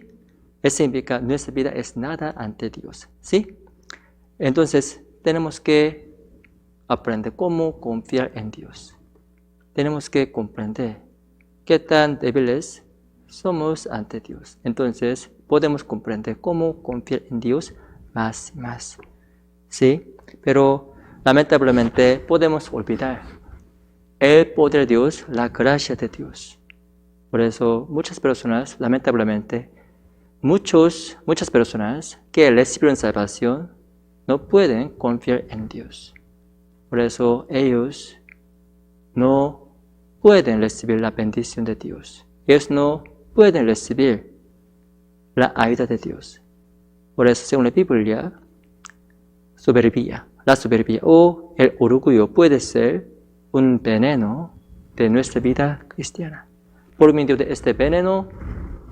Eso significa nuestra vida es nada ante Dios. ¿Sí? Entonces, tenemos que aprender cómo confiar en Dios. Tenemos que comprender qué tan débiles somos ante Dios. Entonces, podemos comprender cómo confiar en Dios más y más. ¿Sí? Pero, lamentablemente, podemos olvidar el poder de Dios, la gracia de Dios. Por eso, muchas personas, lamentablemente, muchas personas que recibieron salvación no pueden confiar en Dios. Por eso, ellos no pueden recibir la bendición de Dios. Ellos no pueden recibir la ayuda de Dios. Por eso, según la Biblia, la soberbia o el orgullo puede ser un veneno de nuestra vida cristiana. Por medio de este veneno,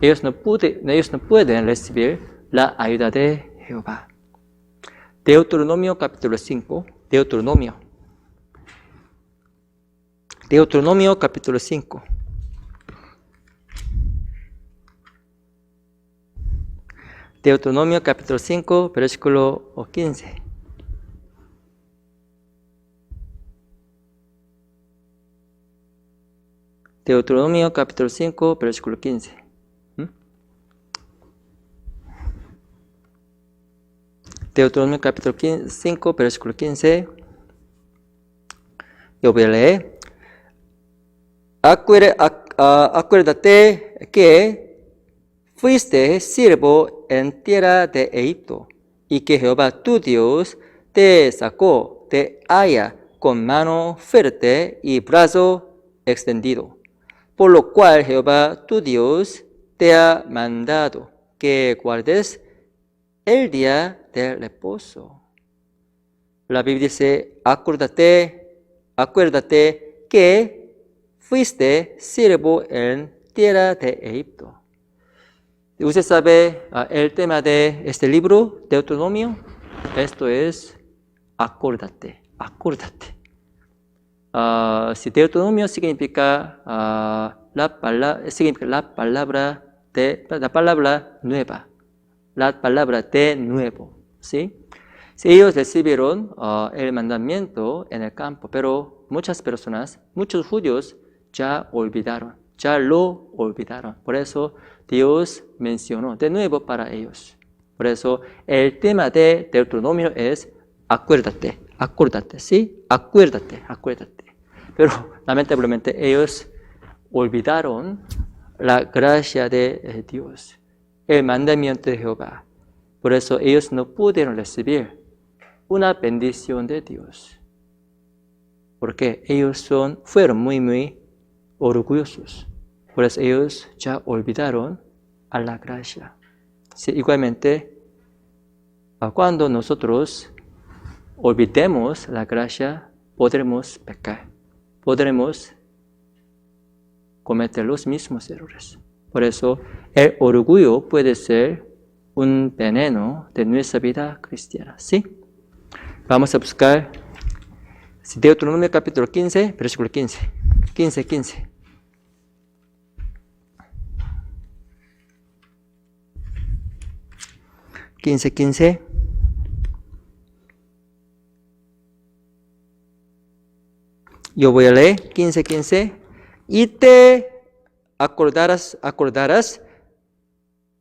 ellos no pueden recibir la ayuda de Jehová. Deuteronomio capítulo 5. Deuteronomio capítulo 5. Deuteronomio capítulo 5, versículo 15. Deuteronomio capítulo 5, versículo 15. Deuteronomio capítulo 5, versículo 15. Yo voy a leer. Acuérdate que fuiste siervo en tierra de Egipto, y que Jehová tu Dios te sacó de allá con mano fuerte y brazo extendido. Por lo cual Jehová tu Dios te ha mandado que guardes el día del reposo. La Biblia dice, acuérdate que fuiste siervo en tierra de Egipto. ¿Usted sabe el tema de este libro, Deuteronomio? Esto es, acuérdate. Si Deuteronomio significa la palabra nueva, la palabra de nuevo, ¿sí? Si ellos recibieron el mandamiento en el campo, pero muchas judíos ya lo olvidaron. Por eso Dios mencionó de nuevo para ellos. Por eso el tema de Deuteronomio es acuérdate, ¿sí? Acuérdate. Pero lamentablemente ellos olvidaron la gracia de Dios, el mandamiento de Jehová. Por eso ellos no pudieron recibir una bendición de Dios. Porque ellos fueron muy orgullosos. Por eso ellos ya olvidaron a la gracia. Sí, igualmente, cuando nosotros olvidemos la gracia, podremos pecar. Podremos cometer los mismos errores. Por eso, el orgullo puede ser un veneno de nuestra vida cristiana. ¿Sí? Vamos a buscar Deuteronomio capítulo 15, versículo 15. 15. 15. Yo voy a leer 15. Y te acordarás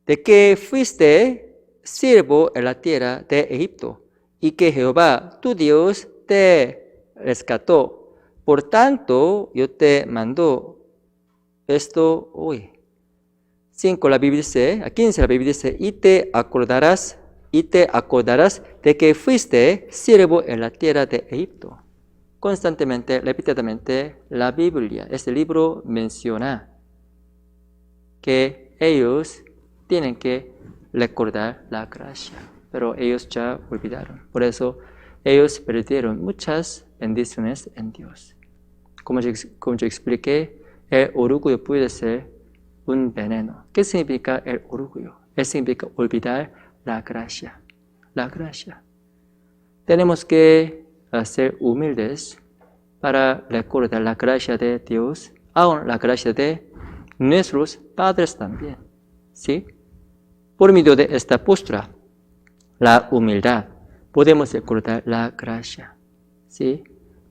de que fuiste siervo en la tierra de Egipto, y que Jehová tu Dios te rescató. Por tanto, yo te mando esto hoy. 5, la Biblia dice, a 15 la Biblia dice, y te acordarás de que fuiste siervo en la tierra de Egipto. Constantemente, repetidamente, la Biblia, este libro menciona que ellos tienen que recordar la gracia, pero ellos ya olvidaron. Por eso, ellos perdieron muchas bendiciones en Dios. Como yo expliqué, el orgullo puede ser un veneno. ¿Qué significa el orgullo? Significa olvidar la gracia. La gracia. Tenemos que ser humildes para recordar la gracia de Dios, aún la gracia de nuestros padres también. ¿Sí? Por medio de esta postura, la humildad, podemos recordar la gracia. ¿Sí?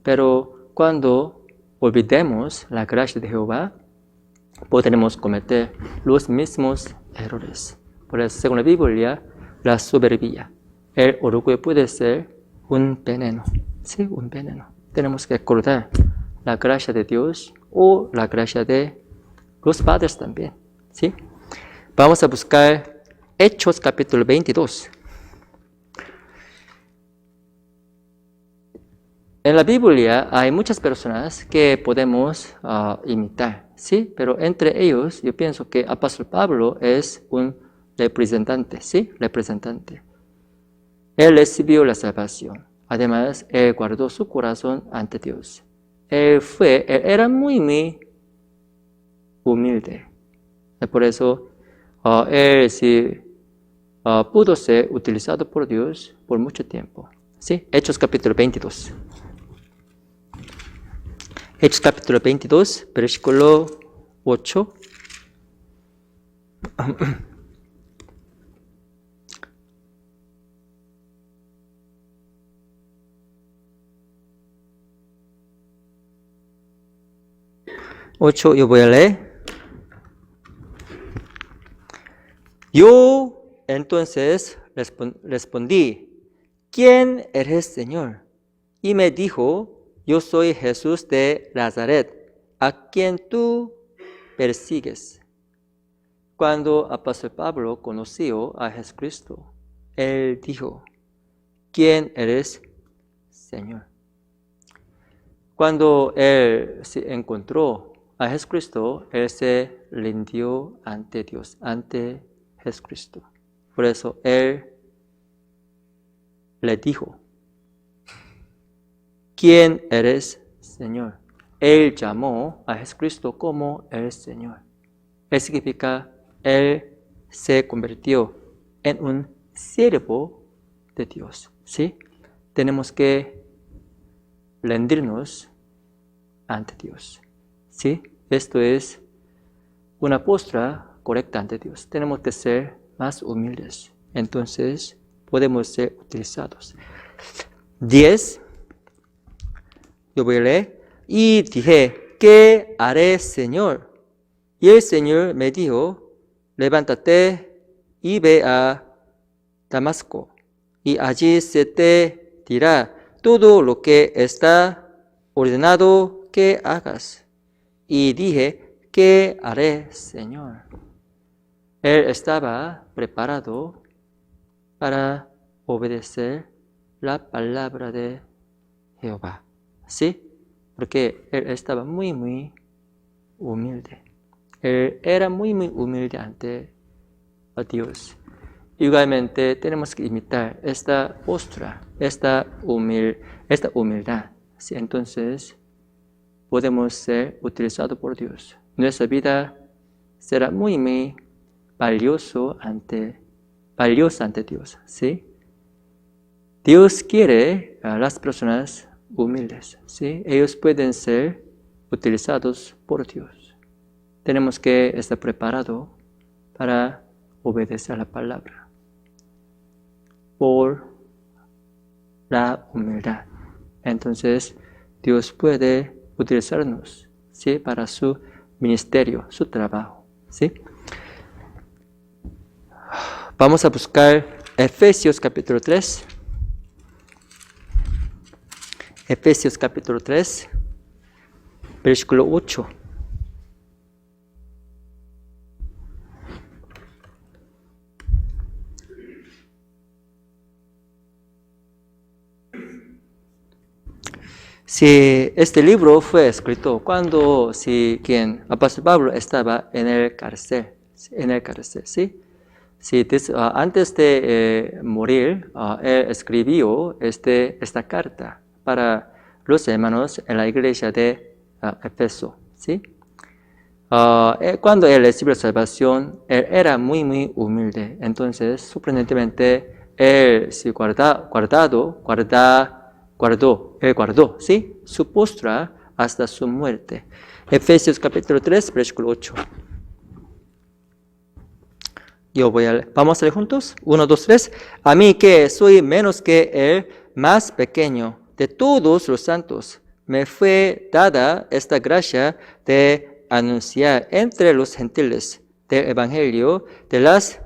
Pero cuando olvidemos la gracia de Jehová, podremos cometer los mismos errores. Por eso, según la Biblia, la soberbia, el orgullo puede ser un veneno. Sí, un veneno. Tenemos que recordar la gracia de Dios o la gracia de los padres también. ¿Sí? Vamos a buscar Hechos capítulo 22. En la Biblia hay muchas personas que podemos imitar, ¿sí? Pero entre ellos yo pienso que apóstol Pablo es un representante, ¿sí? Representante. Él recibió la salvación. Además, él guardó su corazón ante Dios. Él era muy humilde. Por eso, él sí pudo ser utilizado por Dios por mucho tiempo. ¿Sí? Hechos capítulo 22. Hechos capítulo 22, versículo 8. Yo voy a leer. Yo entonces respondí, ¿quién eres, Señor? Y me dijo, yo soy Jesús de Nazaret, a quien tú persigues. Cuando apóstol Pablo conoció a Jesucristo, él dijo, ¿quién eres, Señor? Cuando él se encontró a Jesucristo, él se rindió ante Dios, ante Jesucristo. Por eso él le dijo, ¿quién eres, Señor? Él llamó a Jesucristo como el Señor. Eso significa, él se convirtió en un siervo de Dios. ¿Sí? Tenemos que rendirnos ante Dios. ¿Sí? Esto es una postura correcta ante Dios. Tenemos que ser más humildes. Entonces, podemos ser utilizados. 10. Yo voy a leer. Y dije, ¿qué haré, Señor? Y el Señor me dijo, levántate y ve a Damasco, y allí se te dirá todo lo que está ordenado que hagas. Y dije, ¿qué haré, Señor? Él estaba preparado para obedecer la palabra de Jehová. ¿Sí? Porque él estaba muy humilde. Él era muy humilde ante Dios. Igualmente tenemos que imitar esta postura, esta humildad. ¿Sí? Entonces podemos ser utilizados por Dios. Nuestra vida será muy valiosa ante Dios. ¿Sí? Dios quiere a las personas humildes. ¿Sí? Ellos pueden ser utilizados por Dios. Tenemos que estar preparados para obedecer a la palabra por la humildad. Entonces, Dios puede utilizarnos, ¿sí? Para su ministerio, su trabajo. ¿Sí? Vamos a buscar Efesios capítulo 3. Efesios capítulo 3, versículo 8. Si este libro fue escrito cuando apóstol Pablo estaba en el cárcel, ¿sí? Sí, antes de morir, él escribió esta carta para los hermanos en la iglesia de Éfeso. ¿Sí? Cuando él recibió la salvación, él era muy, muy humilde. Entonces, sorprendentemente, él se guardó, ¿sí? Su postura hasta su muerte. Efesios capítulo 3, versículo 8. Vamos a leer juntos. 1, 2, 3. A mí que soy menos que el más pequeño de todos los santos, me fue dada esta gracia de anunciar entre los gentiles del evangelio de las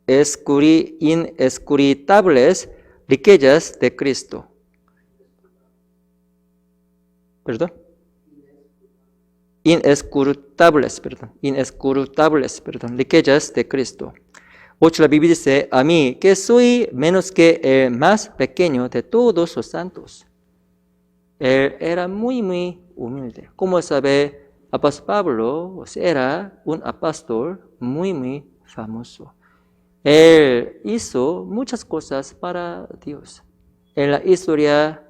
inescrutables riquezas de Cristo. ¿Perdón? Inescrutables, riquezas de Cristo. 8, la Biblia dice, a mí, que soy menos que el más pequeño de todos los santos. Él era muy, muy humilde. Como sabe, apóstol Pablo era un apóstol muy, muy famoso. Él hizo muchas cosas para Dios. En la historia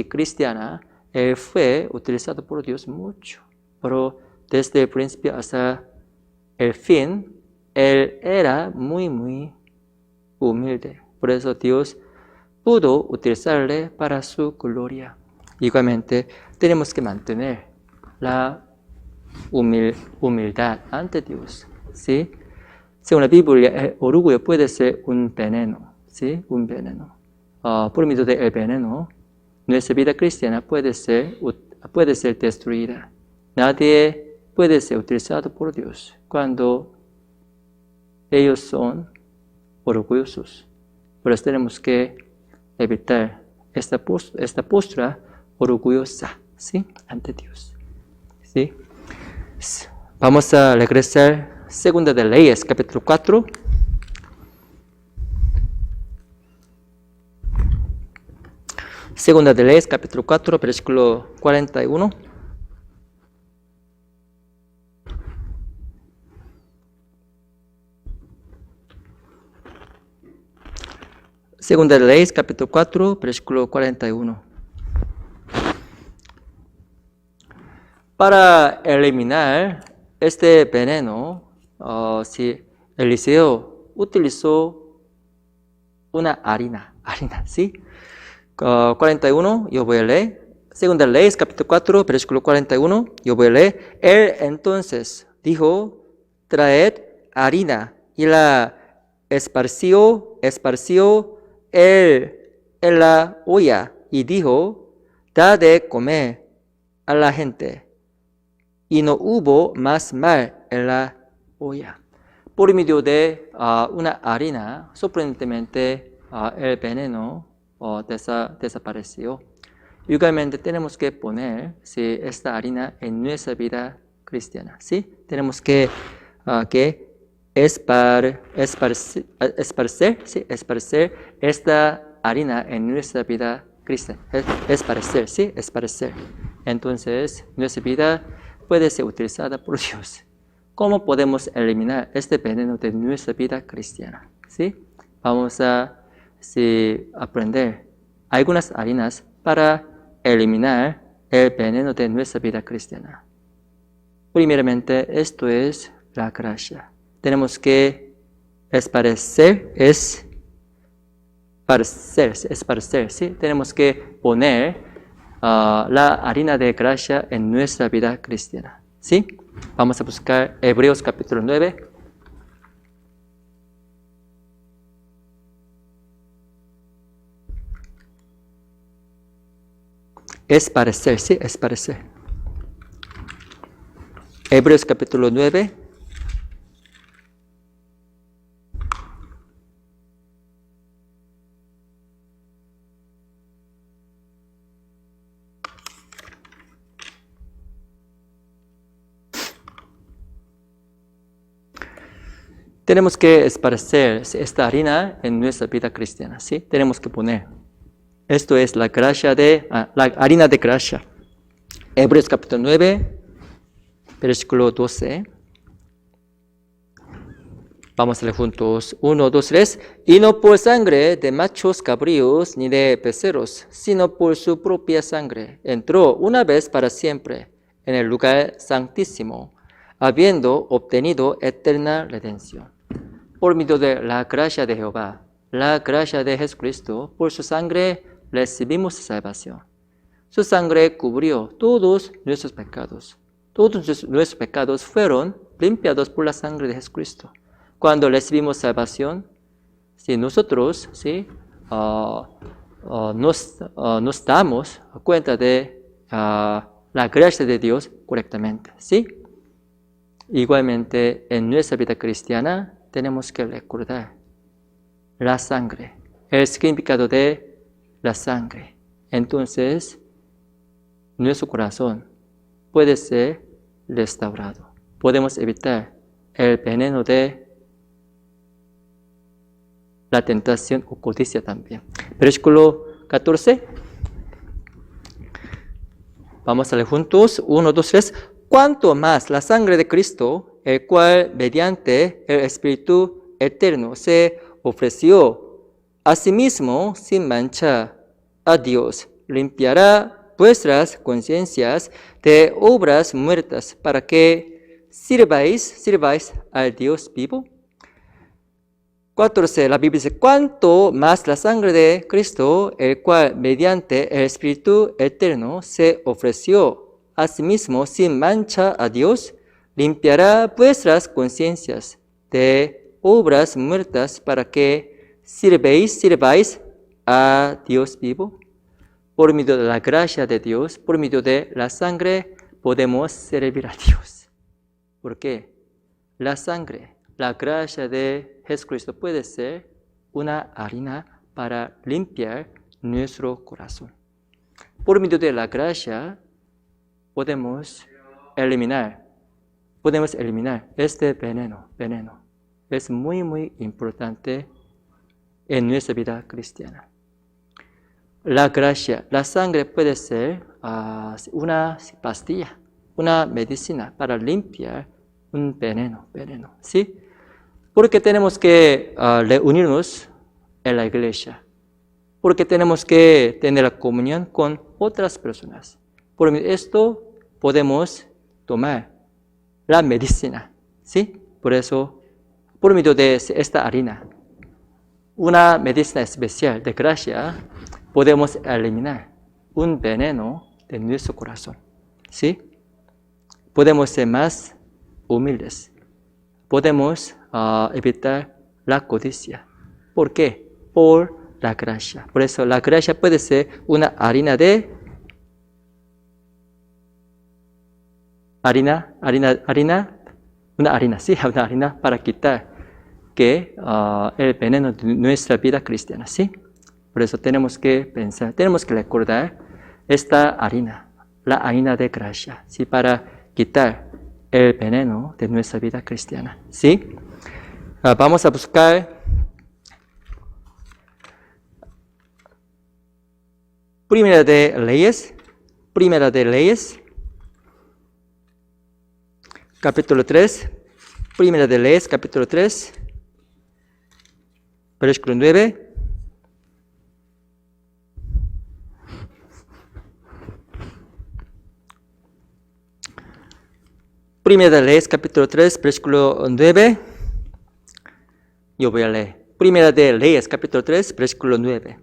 cristiana, él fue utilizado por Dios mucho, pero desde el principio hasta el fin, él era muy, muy humilde. Por eso Dios pudo utilizarle para su gloria. Igualmente, tenemos que mantener la humildad ante Dios. ¿Sí? Según la Biblia, el orgullo puede ser un veneno. ¿Sí? Un veneno. Por medio del veneno, nuestra vida cristiana puede ser destruida. Nadie puede ser utilizado por Dios cuando ellos son orgullosos. Por eso tenemos que evitar esta postura orgullosa, ¿sí? Ante Dios. ¿Sí? Vamos a regresar a 2 de Leyes, capítulo 4. Segunda de Leyes, capítulo 4, versículo 41. Segunda de Leyes, capítulo 4, versículo 41. Para eliminar este veneno, Eliseo utilizó una harina, ¿sí? 41, yo voy a leer. Segunda Leyes, capítulo 4, versículo 41, yo voy a leer. Él entonces dijo, traed harina, y la esparció él en la olla, y dijo, da de comer a la gente. Y no hubo más mal en la olla. Por medio de una harina, sorprendentemente el veneno desapareció. Igualmente tenemos que poner esta harina en nuestra vida cristiana. ¿Sí? Tenemos que esparcer esta harina en nuestra vida cristiana. Esparcer. Entonces, nuestra vida puede ser utilizada por Dios. ¿Cómo podemos eliminar este veneno de nuestra vida cristiana? ¿Sí? Vamos a aprender algunas harinas para eliminar el veneno de nuestra vida cristiana. Primeramente, esto es la gracia. Tenemos que esparcer, ¿sí? Tenemos que poner la harina de gracia en nuestra vida cristiana. ¿Sí? Vamos a buscar Hebreos capítulo 9. Esparcer. Hebreos capítulo 9. Tenemos que esparcer esta harina en nuestra vida cristiana, ¿sí? Tenemos que poner. Esto es la harina de gracia. Hebreos capítulo 9, versículo 12. Vamos a leer juntos. 1, 2, 3. Y no por sangre de machos cabríos ni de becerros, sino por su propia sangre. Entró una vez para siempre en el lugar santísimo, habiendo obtenido eterna redención. Por medio de la gracia de Jehová, la gracia de Jesucristo, por su sangre recibimos salvación. Su sangre cubrió todos nuestros pecados. Todos nuestros pecados fueron limpiados por la sangre de Jesucristo. Cuando recibimos salvación, si nosotros nos damos cuenta de la gracia de Dios correctamente, ¿sí? Igualmente, en nuestra vida cristiana tenemos que recordar la sangre, el significado de la sangre. Entonces, nuestro corazón puede ser restaurado. Podemos evitar el veneno de la tentación o codicia también. Versículo 14. Vamos a leer juntos. 1, 2, 3. Cuanto más la sangre de Cristo, el cual mediante el Espíritu eterno se ofreció a sí mismo sin mancha a Dios, limpiará vuestras conciencias de obras muertas para que sirváis al Dios vivo. 14. La Biblia dice, cuanto más la sangre de Cristo, el cual mediante el Espíritu eterno se ofreció a sí mismo sin mancha a Dios, limpiará vuestras conciencias de obras muertas para que sirváis a Dios vivo. Por medio de la gracia de Dios, por medio de la sangre, podemos servir a Dios. ¿Por qué? La sangre, la gracia de Jesucristo puede ser una harina para limpiar nuestro corazón. Por medio de la gracia podemos eliminar este veneno. Es muy, muy importante en nuestra vida cristiana. La gracia, la sangre puede ser una pastilla, una medicina para limpiar un veneno, ¿sí? Porque tenemos que reunirnos en la iglesia, porque tenemos que tener la comunión con otras personas. Por esto podemos tomar la medicina, ¿sí? Por eso, por medio de esta harina, una medicina especial de gracia, podemos eliminar un veneno de nuestro corazón, ¿sí? Podemos ser más humildes. Podemos evitar la codicia. ¿Por qué? Por la gracia. Por eso la gracia puede ser una harina, para quitar el veneno de nuestra vida cristiana, ¿sí? Por eso tenemos que pensar, tenemos que recordar esta harina, la harina de gracia, ¿sí? Para quitar el veneno de nuestra vida cristiana, ¿sí? Vamos a buscar Primera de Reyes, capítulo 3, Primera de Reyes, capítulo 3, versículo 9. Primera de Reyes, capítulo 3, versículo 9. Yo voy a leer. Primera de Reyes, capítulo 3, versículo 9.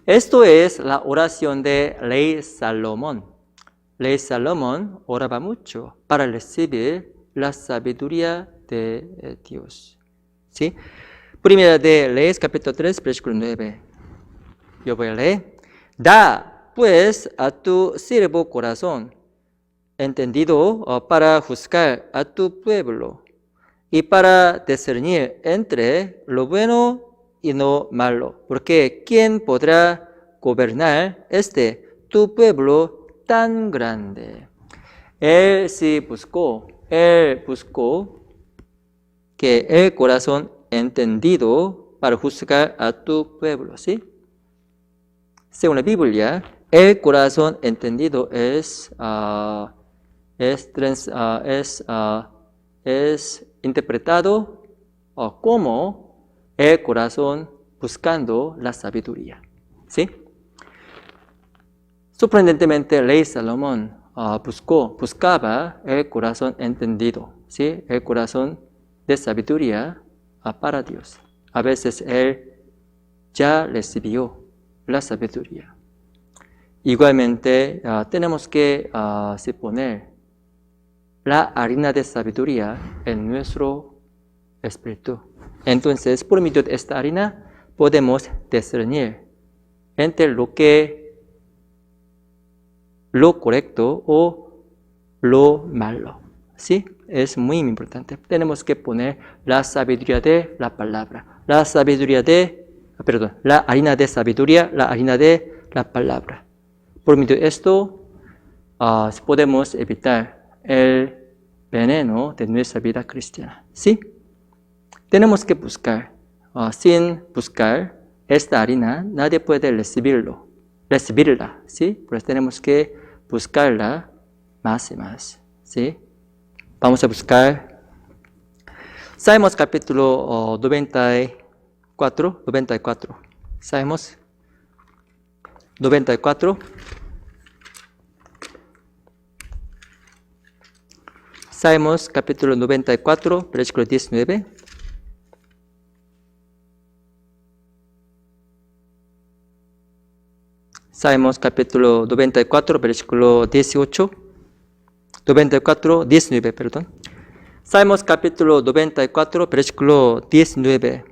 Esto es la oración de Rey Salomón. Rey Salomón oraba mucho para recibir la sabiduría de Dios, ¿sí? Primera de Reyes, capítulo 3, versículo 9. Yo voy a leer. Da, pues, a tu siervo corazón entendido para juzgar a tu pueblo y para discernir entre lo bueno y lo malo, porque ¿quién podrá gobernar tu pueblo tan grande? Él buscó que el corazón entendido para juzgar a tu pueblo, ¿sí? Según la Biblia, el corazón entendido es interpretado como el corazón buscando la sabiduría. ¿Sí? Sorprendentemente, el rey Salomón buscaba el corazón entendido, ¿sí? El corazón de sabiduría para Dios. A veces él ya recibió la sabiduría. Igualmente, tenemos que poner la harina de sabiduría en nuestro espíritu. Entonces, por medio de esta harina, podemos discernir entre lo correcto o lo malo. ¿Sí? Es muy importante. Tenemos que poner la sabiduría de la palabra. La harina de sabiduría, la harina de la palabra. Por medio de esto, podemos evitar el veneno de nuestra vida cristiana. ¿Sí? Tenemos que buscar. Sin buscar esta harina, nadie puede recibirla. ¿Sí? Por eso tenemos que buscarla más y más. ¿Sí? Vamos a buscar Salmos capítulo 94. Salmos 94. Salmos capítulo 94, versículo 19. Salmos capítulo 94, versículo 18. 19, perdón. Salmos capítulo 94, versículo 19.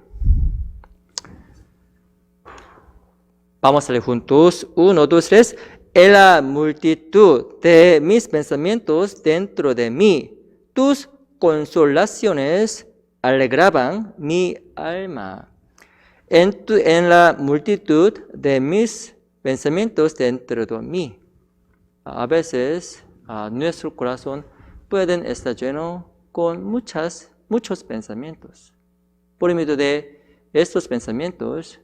Vamos a leer juntos. 1, 2, 3. En la multitud de mis pensamientos dentro de mí, tus consolaciones alegraban mi alma. En la multitud de mis pensamientos dentro de mí. A veces nuestro corazón puede estar lleno con muchos pensamientos. Por medio de estos pensamientos,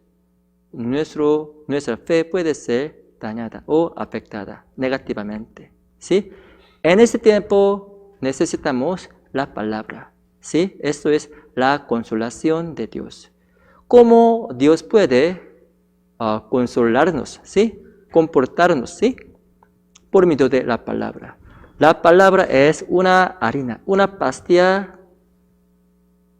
nuestra fe puede ser dañada o afectada negativamente. ¿Sí? En este tiempo necesitamos la palabra. ¿Sí? Esto es la consolación de Dios. ¿Cómo Dios puede consolarnos? ¿Sí? Comportarnos, ¿sí? Por medio de la palabra. La palabra es una harina, una pastilla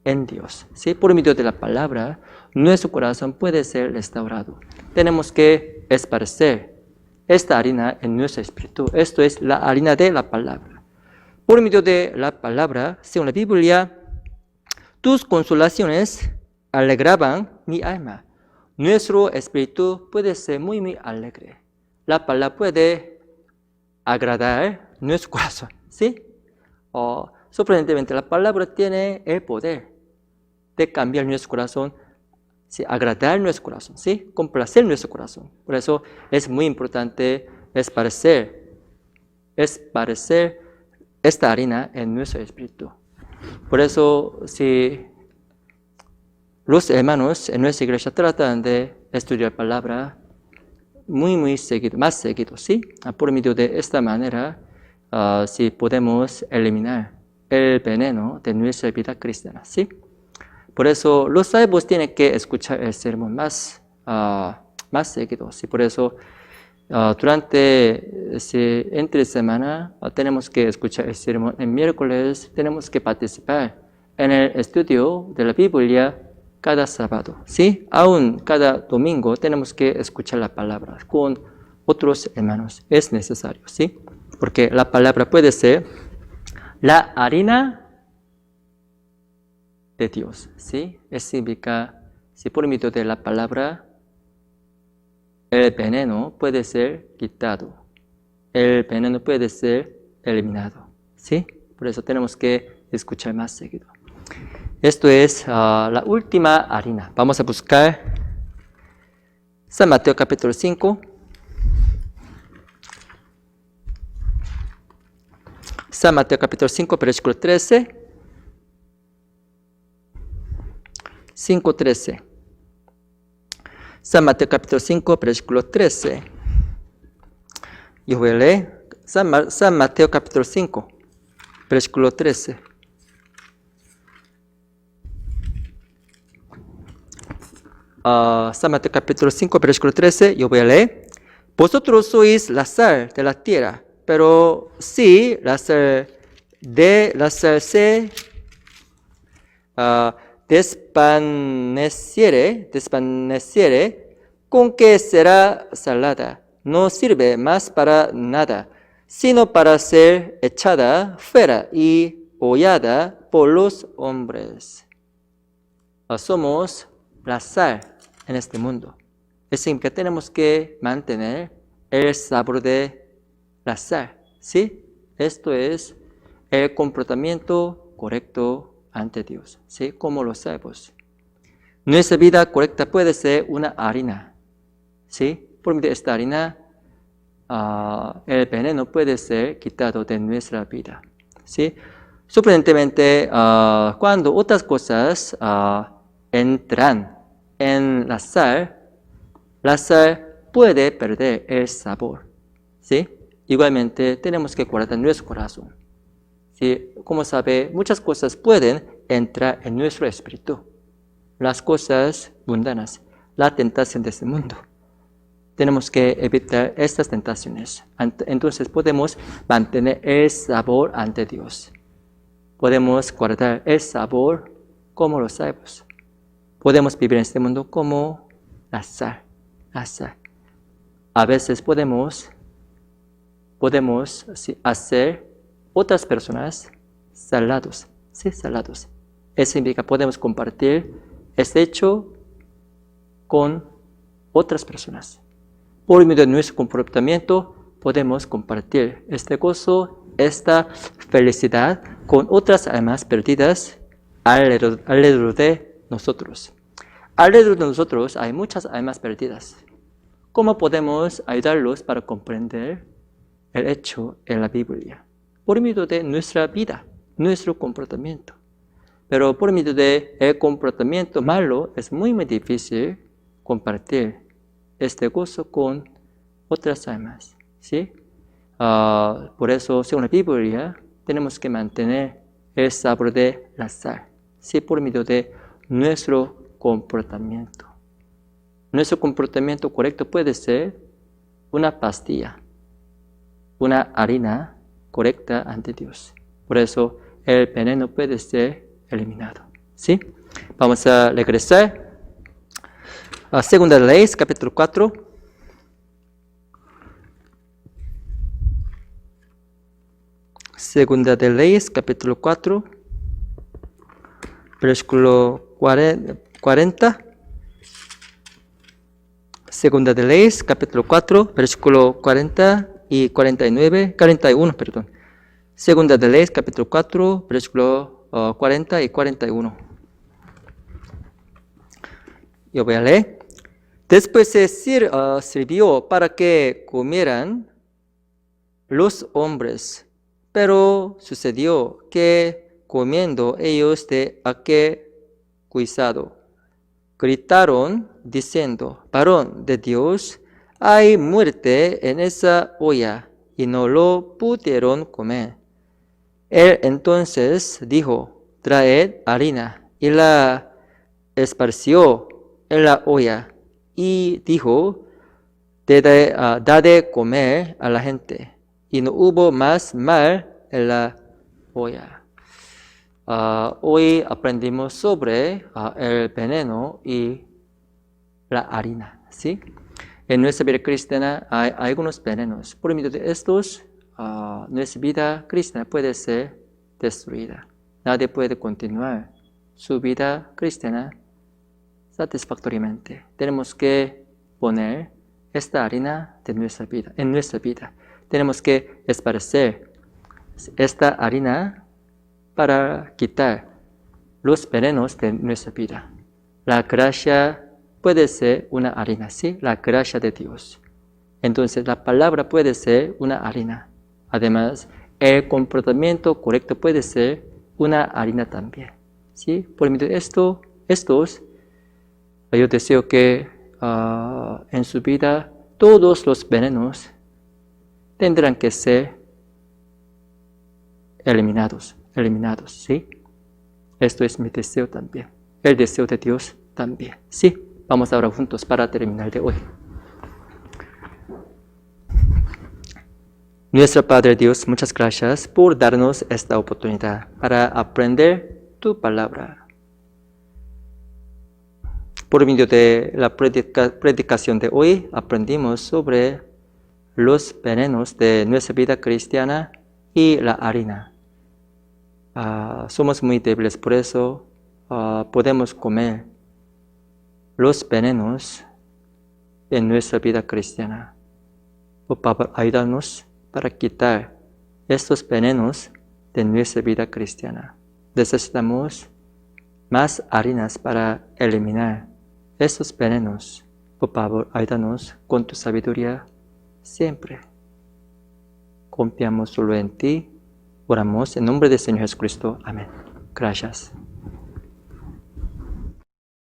en Dios. ¿Sí? Por medio de la palabra, nuestro corazón puede ser restaurado. Tenemos que esparcer esta harina en nuestro espíritu. Esto es la harina de la palabra. Por medio de la palabra, según la Biblia, tus consolaciones alegraban mi alma. Nuestro espíritu puede ser muy, muy alegre. La palabra puede agradar nuestro corazón, ¿sí? Sorprendentemente, la palabra tiene el poder de cambiar nuestro corazón, ¿sí? Agradar nuestro corazón, ¿sí? Complacer nuestro corazón. Por eso es muy importante esparcer esta harina en nuestro espíritu. Por eso, si los hermanos en nuestra iglesia tratan de estudiar palabra muy seguido, más seguido, ¿sí? Por medio de esta manera, si podemos eliminar el veneno de nuestra vida cristiana, ¿sí? Por eso los salvos tienen que escuchar el sermón más seguido, ¿sí? Por eso entre semana tenemos que escuchar el sermón. El miércoles tenemos que participar en el estudio de la Biblia cada sábado, ¿sí? Aún cada domingo tenemos que escuchar la palabra con otros hermanos. Es necesario, ¿sí? Porque la palabra puede ser la harina de Dios, ¿sí? Eso significa, si por medio de la palabra el veneno puede ser quitado, el veneno puede ser eliminado, ¿sí? Por eso tenemos que escuchar más seguido. Esto es la última harina. Vamos a buscar San Mateo capítulo 5. San Mateo capítulo 5, versículo 13. 5:13. San Mateo capítulo 5, versículo 13. Yo voy a leer San Mateo capítulo 5, versículo 13. San Mateo capítulo 5, versículo 13, yo voy a leer. Vosotros sois la sal de la tierra, pero si la sal se desvaneciere, ¿con qué será salada? No sirve más para nada, sino para ser echada fuera y hollada por los hombres. Somos la sal en este mundo. Es decir, que tenemos que mantener el sabor de la sal, ¿sí? Esto es el comportamiento correcto ante Dios, ¿sí? Como los salvos. Nuestra vida correcta puede ser una harina, ¿sí? Por medio de esta harina, el veneno puede ser quitado de nuestra vida, ¿sí? Sorprendentemente, cuando otras cosas entran en la sal puede perder el sabor, ¿sí? Igualmente, tenemos que guardar nuestro corazón, ¿sí? Como sabe, muchas cosas pueden entrar en nuestro espíritu. Las cosas mundanas, la tentación de este mundo. Tenemos que evitar estas tentaciones. Entonces podemos mantener el sabor ante Dios. Podemos guardar el sabor como los salvos. Podemos vivir en este mundo como la sal. A veces podemos hacer otras personas salados. Sí, salados. Eso significa podemos compartir este hecho con otras personas. Por medio de nuestro comportamiento podemos compartir este gozo, esta felicidad con otras almas perdidas alrededor de nosotros. Alrededor de nosotros hay muchas almas perdidas. ¿Cómo podemos ayudarlos para comprender el hecho en la Biblia? Por medio de nuestra vida, nuestro comportamiento. Pero por medio del comportamiento malo es muy difícil compartir este gozo con otras almas, ¿sí? Por eso, según la Biblia, tenemos que mantener el sabor de la sal, ¿sí? Por medio de nuestro comportamiento. Nuestro comportamiento correcto puede ser una pastilla, una harina correcta ante Dios. Por eso, el veneno puede ser eliminado, ¿sí? Vamos a regresar a Segunda de Leyes, capítulo 4. Segunda de Leyes, capítulo 4, versículo 40. Segunda de Leyes, capítulo 4, versículo 40 y 41, perdón. Segunda de Leyes, capítulo 4, versículo 40 y 41. Yo voy a leer. Después se sirvió para que comieran los hombres, pero sucedió que comiendo ellos de aquel guisado, gritaron diciendo: varón de Dios, hay muerte en esa olla, y no lo pudieron comer. Él entonces dijo: traed harina, y la esparció en la olla, y dijo: dad de comer a la gente. Y no hubo más mal en la olla. Hoy aprendimos sobre el veneno y la harina, ¿sí? En nuestra vida cristiana hay algunos venenos. Por medio de estos, nuestra vida cristiana puede ser destruida. Nadie puede continuar su vida cristiana satisfactoriamente. Tenemos que poner esta harina de nuestra vida, en nuestra vida. Tenemos que esparcer esta harina para quitar los venenos de nuestra vida. La gracia puede ser una harina, ¿sí? La gracia de Dios. Entonces, la palabra puede ser una harina. Además, el comportamiento correcto puede ser una harina también, ¿sí? Por medio de estos, yo deseo que en su vida todos los venenos tendrán que ser eliminados, ¿sí? Esto es mi deseo también, el deseo de Dios también, ¿sí? Vamos ahora juntos para terminar de hoy. Nuestro Padre Dios, muchas gracias por darnos esta oportunidad para aprender tu palabra. Por medio de la predicación de hoy, aprendimos sobre los venenos de nuestra vida cristiana y la harina. Somos muy débiles, por eso podemos comer los venenos en nuestra vida cristiana. Por favor, ayúdanos para quitar estos venenos de nuestra vida cristiana. Necesitamos más harinas para eliminar estos venenos. Por favor, ayúdanos con tu sabiduría siempre. Confiamos solo en ti. Oramos en nombre del Señor Jesucristo. Amén. Gracias.